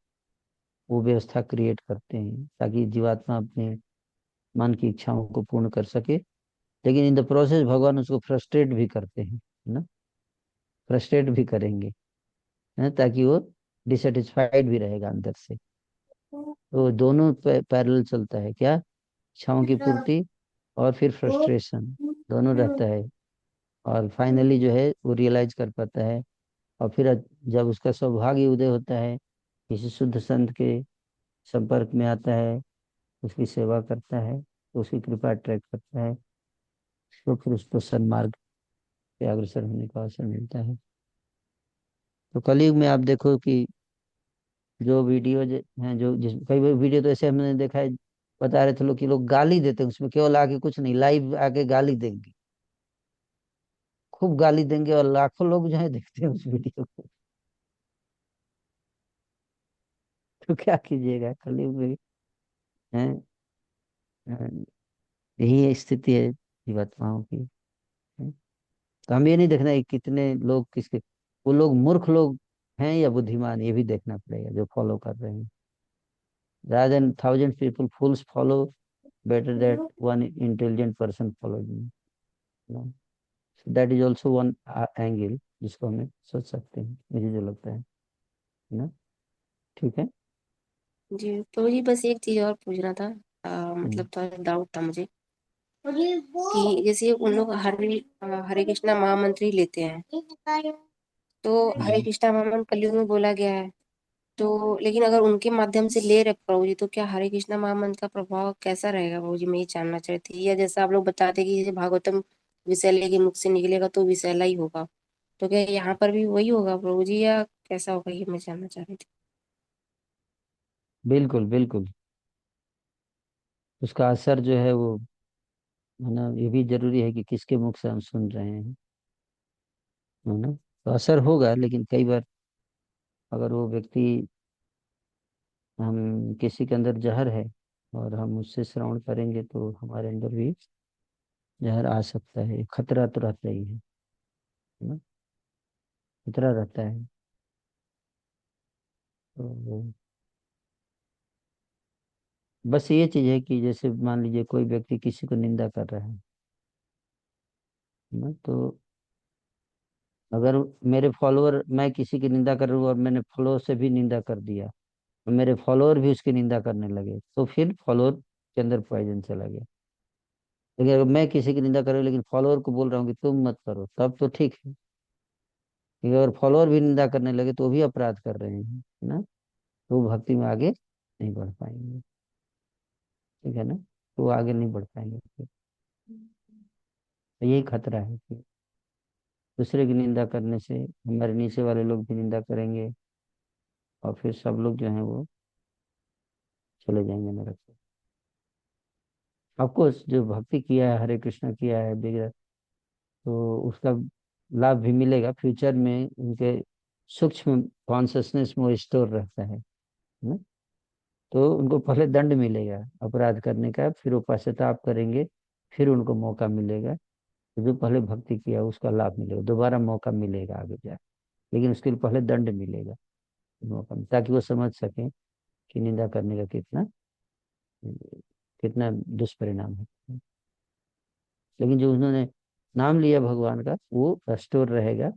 वो व्यवस्था क्रिएट करते हैं, ताकि जीवात्मा अपने मन की इच्छाओं को पूर्ण कर सके। लेकिन इन द प्रोसेस भगवान उसको फ्रस्ट्रेट भी करते हैं, है ना, फ्रस्ट्रेट भी करेंगे, है, ताकि वो डिससेटिस्फाइड भी रहेगा अंदर से। तो दोनों पैरेलल चलता है क्या, इच्छाओं की पूर्ति और फिर फ्रस्ट्रेशन, दोनों रहता है। और फाइनली जो है वो रियलाइज कर पाता है, और फिर जब उसका सौभाग्य उदय होता है, किसी शुद्ध संत के संपर्क में आता है, उसकी सेवा करता है, तो उसकी कृपा अट्रैक्ट करता है, तो फिर उसको सन्मार्ग पे अग्रसर होने का अवसर मिलता है। तो कलयुग में आप देखो कि जो वीडियो हैं, जो जिस कई वीडियो तो ऐसे हमने देखा है, बता रहे थे लोग कि लोग गाली देते हैं उसमें, केवल आके कुछ नहीं, लाइव आके गाली देंगे, खूब गाली देंगे, और लाखों लोग जो है देखते हैं उस वीडियो को। तो क्या कीजिएगा, कलयुग में है, यही स्थिति है जीवात्माओं की, है? तो हम ये नहीं देखना है कि कितने लोग किसके, वो लोग मूर्ख लोग हैं या बुद्धिमान, ये भी देखना पड़ेगा जो फॉलो कर रहे हैं। rather than thousand people fools follow, better that one intelligent person follows me, you know? So that is also one angle जिसको हमें सोच सकते हैं, मुझे जो लगता है ना। ठीक है। जी प्रभु जी, बस एक चीज और पूछना था। हम्म, मतलब थोड़ा डाउट था मुझे कि जैसे उन लोग हरे कृष्णा महामंत्र ही लेते हैं, तो हरे कृष्णा महामंत्र कलयुग में बोला गया है, तो लेकिन अगर उनके माध्यम से ले रहे प्रभु जी, तो क्या हरे कृष्णा महामंत्र का प्रभाव कैसा रहेगा प्रभु जी, मैं ये जानना चाहती थी। या जैसा आप लोग बताते कि जैसे भागवतम विषैले के मुख से निकलेगा तो विषैला ही होगा, तो क्या यहाँ पर भी वही होगा प्रभु जी, या कैसा होगा, ये मैं जानना चाह रही थी। बिल्कुल बिल्कुल, उसका असर जो है वो, है ना, ये भी जरूरी है कि किसके मुख से हम सुन रहे हैं, है ना। तो असर होगा, लेकिन कई बार अगर वो व्यक्ति, हम किसी के अंदर जहर है और हम उससे श्रवण करेंगे तो हमारे अंदर भी जहर आ सकता है, खतरा तो रहता ही है ना, खतरा रहता है। तो बस ये चीज है कि जैसे मान लीजिए कोई व्यक्ति किसी को निंदा कर रहा है ना, तो अगर मेरे फॉलोअर, मैं किसी की निंदा कर रहा हूँ और मैंने फॉलोअर से भी निंदा कर दिया, और मेरे फॉलोअर भी उसकी निंदा करने लगे, तो फिर फॉलोअर के अंदर पॉइजन चला गया। लेकिन अगर मैं किसी की निंदा कर रहा हूँ लेकिन फॉलोअर को बोल रहा हूँ कि तुम मत करो, तब तो ठीक है। क्योंकि अगर फॉलोअर भी निंदा करने लगे तो वो भी अपराध कर रहे हैं, है ना, तो वो भक्ति में आगे नहीं बढ़ पाएंगे। ठीक है ना, तो वो आगे नहीं बढ़ पाएंगे फिर। तो यही खतरा है कि दूसरे की निंदा करने से हमारे नीचे वाले लोग भी निंदा करेंगे, और फिर सब लोग जो हैं वो चले जाएंगे नरक में। आपको जो भक्ति किया है, हरे कृष्णा किया है वगैरह, तो उसका लाभ भी मिलेगा फ्यूचर में, उनके सूक्ष्म कॉन्शसनेस में वो स्टोर रहता है ना। तो उनको पहले दंड मिलेगा अपराध करने का, फिर वो पश्चाताप करेंगे, फिर उनको मौका मिलेगा। तो जो पहले भक्ति किया उसका लाभ मिलेगा, दोबारा मौका मिलेगा आगे जाके, लेकिन उसके लिए पहले दंड मिलेगा, मौका, ताकि वो समझ सकें कि निंदा करने का कितना कितना दुष्परिणाम है। लेकिन जो उन्होंने नाम लिया भगवान का, वो स्टोर रहेगा,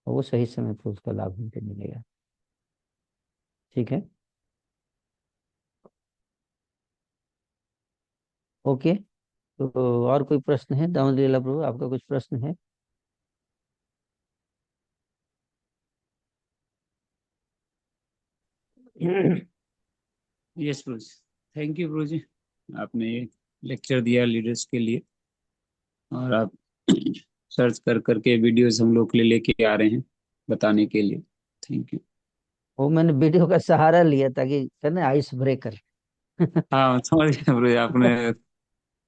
और वो सही समय पर उसका लाभ उनको मिलेगा। ठीक है, ओके। तो और कोई प्रश्न है, दामोदर लीला प्रभु, आपका कुछ प्रश्न है? Yes bro ji, thank you bro ji, आपने ये लेक्चर दिया लीडर्स के लिए, और आप सर्च कर करके वीडियोस हम लोग के लिए लेके आ रहे हैं बताने के लिए। Thank you. वो मैंने वीडियो का सहारा लिया ताकि कहने आइस ब्रेकर। हाँ समझ गया ब्रो जी, आपने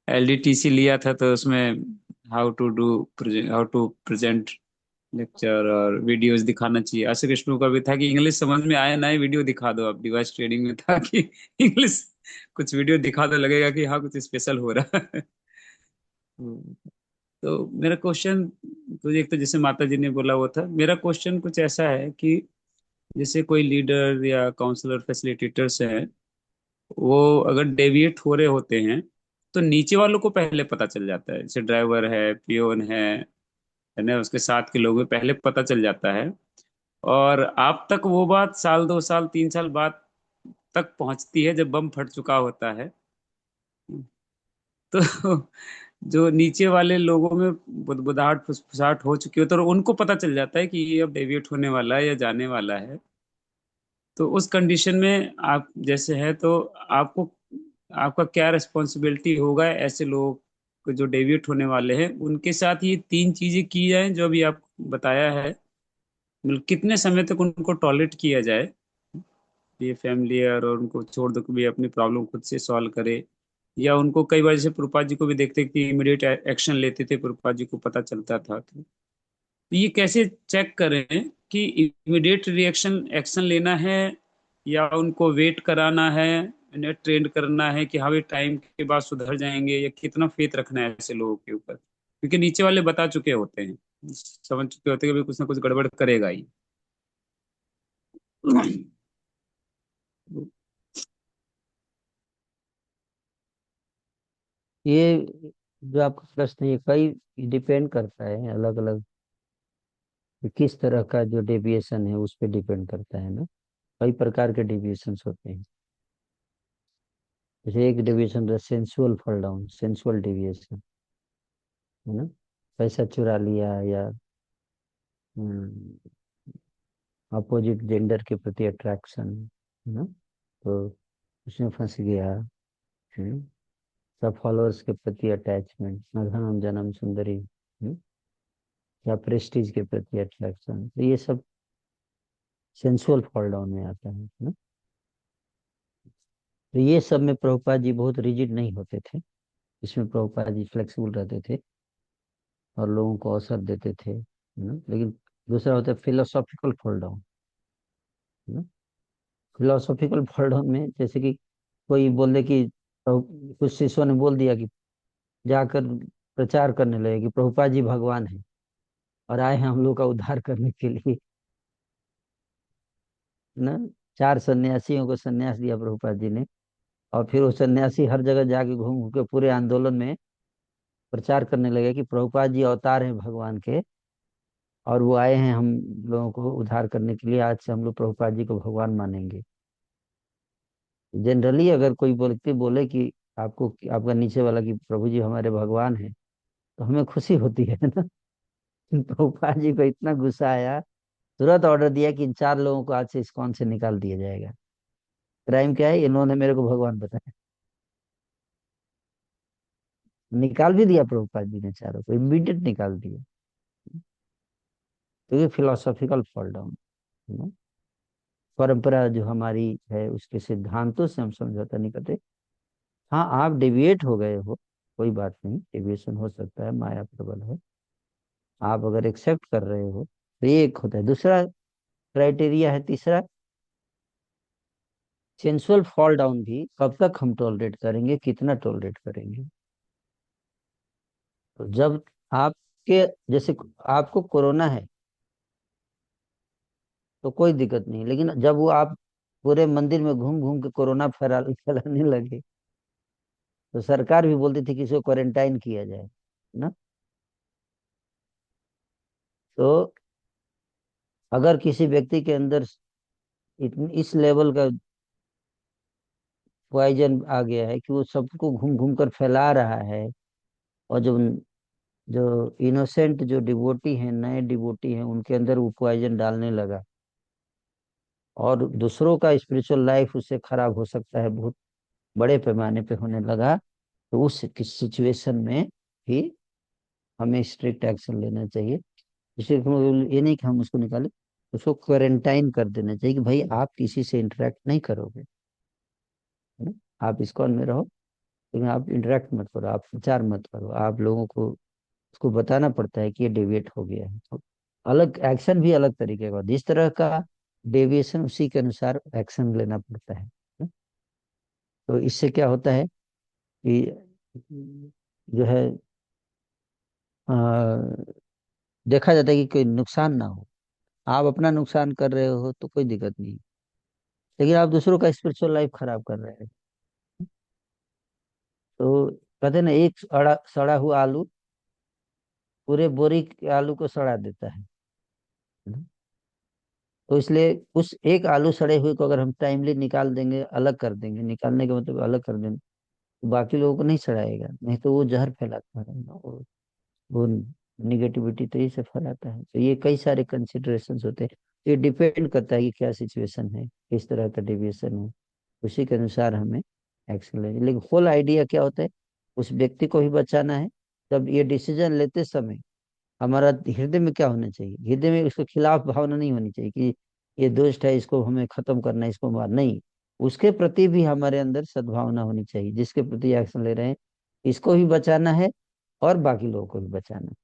एलडीटीसी लिया था तो उसमें हाउ टू प्रेजेंट लेक्चर और वीडियोस दिखाना चाहिए। आशा कृष्णु का भी था कि इंग्लिश समझ में आए ना आए वीडियो दिखा दो, आप डिवाइस ट्रेडिंग में था कि इंग्लिश कुछ वीडियो दिखा दो, लगेगा कि हाँ कुछ स्पेशल हो रहा है। तो मेरा क्वेश्चन, तो एक तो जैसे माता जी ने बोला वो था, मेरा क्वेश्चन कुछ ऐसा है कि जैसे कोई लीडर या काउंसलर फैसिलिटेटर्स हैं, वो अगर डेविएट हो रहे होते हैं तो नीचे वालों को पहले पता चल जाता है, जैसे ड्राइवर है, पियोन है ना, उसके साथ के लोग हैं, पहले पता चल जाता है, और आप तक वो बात साल 2 साल 3 साल बाद तक पहुंचती है जब बम फट चुका होता है। तो जो नीचे वाले लोगों में बुदबुदाहट फुसफुसाहट हो चुकी होती है, और उनको पता चल जाता है कि ये अब डेविएट होने वाला है या जाने वाला है। तो उस कंडीशन में आप जैसे है तो आपको, आपका क्या रिस्पॉन्सिबिलिटी होगा ऐसे लोग को जो डेविएट होने वाले हैं, उनके साथ ये 3 चीजें की जाएं जो अभी आप बताया है, मतलब कितने समय तक उनको टॉलरेट किया जाए, ये फैमिली और उनको छोड़ दो कि भी अपनी प्रॉब्लम खुद से सॉल्व करे, या उनको कई बार जैसे प्रभुपाद जी को भी देखते कि इमीडिएट एक्शन लेते थे, प्रभुपाद जी को पता चलता था, तो ये कैसे चेक करें कि इमीडिएट रिएक्शन एक्शन लेना है या उनको वेट कराना है, इन्हें ट्रेन करना है कि हाँ भाई टाइम के बाद सुधर जाएंगे, या कितना फेथ रखना है ऐसे लोगों के ऊपर, क्योंकि नीचे वाले बता चुके होते हैं, समझ चुके होते हैं कि भाई कुछ ना कुछ गड़बड़ करेगा ही। ये जो आपका प्रश्न है, ये कई डिपेंड करता है अलग अलग, किस तरह का जो डेविएशन है उस पर डिपेंड करता है ना। कई प्रकार के डेविएशन होते हैं। जैसे एक deviation sensual fall down, sensual deviation है ना, पैसा चुरा लिया या अपोजिट जेंडर के प्रति अट्रैक्शन है ना, तो उसमें फंस गया। हम्म, सब फॉलोअर्स के प्रति अटैचमेंट, धनम जन्म सुंदरी, या प्रेस्टीज के प्रति अट्रैक्शन, तो ये सब सेंसुअल फॉल डाउन में आता है ना। तो ये सब में प्रभुपाद जी बहुत रिजिड नहीं होते थे, इसमें प्रभुपाद जी फ्लेक्सिबल रहते थे और लोगों को अवसर देते थे, है ना। लेकिन दूसरा होता है फिलोसॉफिकल फॉल डाउन, है ना। फिलोसॉफिकल फॉल डाउन में जैसे कि कोई बोल दे कि कुछ शिष्यों ने बोल दिया कि जाकर प्रचार करने लगे कि प्रभुपाद जी भगवान है और आए हैं हम लोग का उद्धार करने के लिए, ना। 4 सन्यासियों को सन्यास दिया प्रभुपाद जी ने, और फिर वो सन्यासी हर जगह जाके घूम घूम के पूरे आंदोलन में प्रचार करने लगे कि प्रभुपाद जी अवतार हैं भगवान के, और वो आए हैं हम लोगों को उद्धार करने के लिए, आज से हम लोग प्रभुपाद जी को भगवान मानेंगे। जनरली अगर कोई व्यक्ति बोले कि आपको, आपका नीचे वाला, कि प्रभु जी हमारे भगवान हैं, तो हमें खुशी होती है ना। प्रभुपाद जी को इतना गुस्सा आया, तुरंत ऑर्डर दिया कि इन 4 लोगों को आज से इस्कॉन से निकाल दिया जाएगा। क्राइम क्या है, इन्होंने मेरे को भगवान बताया। निकाल भी दिया प्रभुपाद जी ने 4 को, इमीडिएट निकाल दिया। तो ये फिलोसॉफिकल फॉल डाउन है ना। परंपरा जो हमारी है उसके सिद्धांतों से हम समझौता नहीं करते। हाँ, आप डेविएट हो गए हो, कोई बात नहीं, डेविएशन हो सकता है, माया प्रबल है, आप अगर एक्सेप्ट कर रहे हो तो ये एक होता है। दूसरा क्राइटेरिया है, तीसरा, सेंसुअल फॉल डाउन भी कब तक हम टॉलरेट करेंगे, कितना टॉलरेट करेंगे। तो जब आपके, जैसे आपको कोरोना है तो कोई दिक्कत नहीं, लेकिन जब वो आप पूरे मंदिर में घूम घूम के कोरोना फैलाने लगे, तो सरकार भी बोलती थी कि इसको क्वारंटाइन किया जाए ना। तो अगर किसी व्यक्ति के अंदर इस लेवल का पॉइजन आ गया है कि वो सबको घूम घूम कर फैला रहा है, और जो जो इनोसेंट जो डिवोटी हैं, नए डिवोटी हैं, उनके अंदर वो पॉइजन डालने लगा, और दूसरों का स्पिरिचुअल लाइफ उससे खराब हो सकता है, बहुत बड़े पैमाने पे होने लगा, तो उस सिचुएशन में भी हमें स्ट्रिक्ट एक्शन लेना चाहिए। इसलिए ये नहीं कि हम उसको निकालें, उसको क्वारंटाइन कर देना चाहिए कि भाई आप किसी से इंटरेक्ट नहीं करोगे, है ना? आप इस्कॉन में रहो, लेकिन आप इंटरेक्ट मत करो, आप प्रचार मत करो, आप लोगों को उसको बताना पड़ता है कि ये डेविएट हो गया है। तो अलग एक्शन भी अलग तरीके का, जिस तरह का डेविएशन उसी के अनुसार एक्शन लेना पड़ता है ना? तो इससे क्या होता है कि जो है देखा जाता है कि कोई नुकसान ना हो। आप अपना नुकसान कर रहे हो तो कोई दिक्कत नहीं, लेकिन आप दूसरों का स्पिरिचुअल लाइफ खराब कर रहे हैं। तो कहते हैं ना, एक सड़ा सड़ा हुआ आलू पूरे बोरी के आलू को सड़ा देता है ना? तो इसलिए उस एक आलू सड़े हुए को अगर हम टाइमली निकाल देंगे, अलग कर देंगे, निकालने का मतलब अलग कर देंगे, तो बाकी लोगों को नहीं सड़ाएगा, नहीं तो वो जहर फैलाता है ना, वो निगेटिविटी तो ये से फैलाता है। तो ये कई सारे कंसिडरेशंस होते हैं। ये डिपेंड करता है कि क्या सिचुएशन है, किस तरह का डेविएशन है, उसी के अनुसार हमें एक्शन लेंगे। लेकिन होल आइडिया क्या होता है, उस व्यक्ति को भी बचाना है। जब ये डिसीजन लेते समय हमारा हृदय में क्या होना चाहिए, हृदय में उसके खिलाफ भावना नहीं होनी चाहिए कि ये दुष्ट है, इसको हमें खत्म करना है, इसको मार नहीं। उसके प्रति भी हमारे अंदर सद्भावना होनी चाहिए, जिसके प्रति एक्शन ले रहे हैं इसको भी बचाना है और बाकी लोगों को भी बचाना है।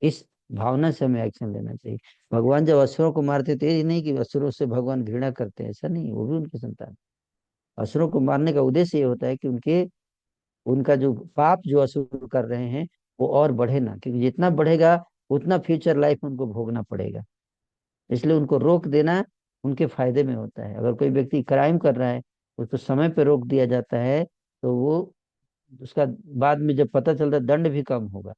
इस भावना से हमें एक्शन लेना चाहिए। भगवान जब असुरों को मारते थे, ये नहीं कि असुरों से भगवान घृणा करते हैं, ऐसा नहीं, वो भी उनके संतान। असुरों को मारने का उद्देश्य ये होता है कि उनका जो पाप जो असुर कर रहे हैं वो और बढ़े ना, क्योंकि जितना बढ़ेगा उतना फ्यूचर लाइफ उनको भोगना पड़ेगा। इसलिए उनको रोक देना उनके फायदे में होता है। अगर कोई व्यक्ति क्राइम कर रहा है, उसको समय पे रोक दिया जाता है, तो वो उसका बाद में जब पता चलता है दंड भी कम होगा।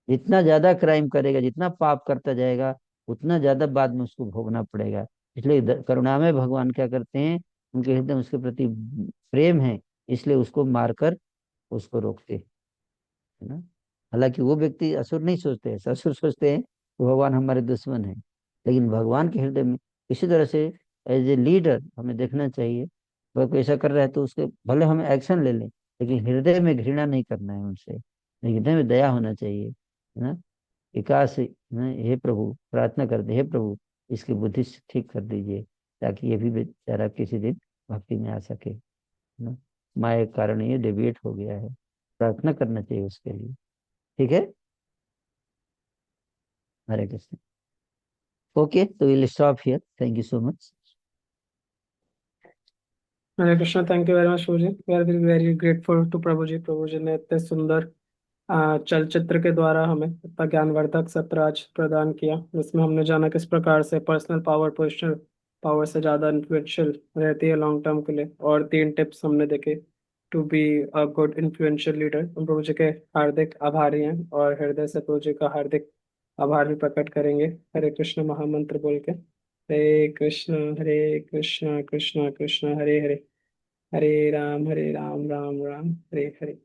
जितना ज्यादा क्राइम करेगा, जितना पाप करता जाएगा, उतना ज्यादा बाद में उसको भोगना पड़ेगा। इसलिए करुणामय भगवान क्या करते हैं, उनके हृदय में उसके प्रति प्रेम है, इसलिए उसको मारकर उसको रोकते हैं, है ना। हालांकि वो व्यक्ति असुर नहीं सोचते हैं, असुर सोचते हैं कि भगवान हमारे दुश्मन है, लेकिन भगवान के हृदय में इसी तरह से एज ए लीडर हमें देखना चाहिए। अगर कोई ऐसा कर रहा है तो उसके भले हम एक्शन ले लें, लेकिन हृदय में घृणा नहीं करना है उनसे, हृदय में दया होना चाहिए, है ना। विकास है ना, हे प्रभु प्रार्थना करते, हे प्रभु इसकी बुद्धि ठीक कर दीजिए, ताकि ये भी बेचारा किसी दिन भक्ति में आ सके, है ना। माया के कारण ये डेविएट हो गया है, प्रार्थना करना चाहिए उसके लिए। ठीक है, हरे कृष्ण। ओके, तो will stop here, thank you so much. Hare Krishna, thank you very much प्रभु ji. We are very grateful to प्रभु जी। प्रभु जी ने इतने सुंदर चलचित्र के द्वारा हमें इतना ज्ञानवर्धक सत्र आज प्रदान किया, जिसमें हमने जाना किस प्रकार से पर्सनल पावर पोजिशनल पावर से ज़्यादा इन्फ्लुएंशियल रहती है लॉन्ग टर्म के लिए, और 3 टिप्स हमने देखे to be a good influential leader. हम प्रभु जी के हार्दिक आभारी हैं और हृदय से प्रभु जी का हार्दिक आभार भी प्रकट करेंगे हरे कृष्ण महामंत्र बोल के। हरे कृष्ण कृष्ण कृष्ण हरे हरे, हरे राम राम राम हरे हरे।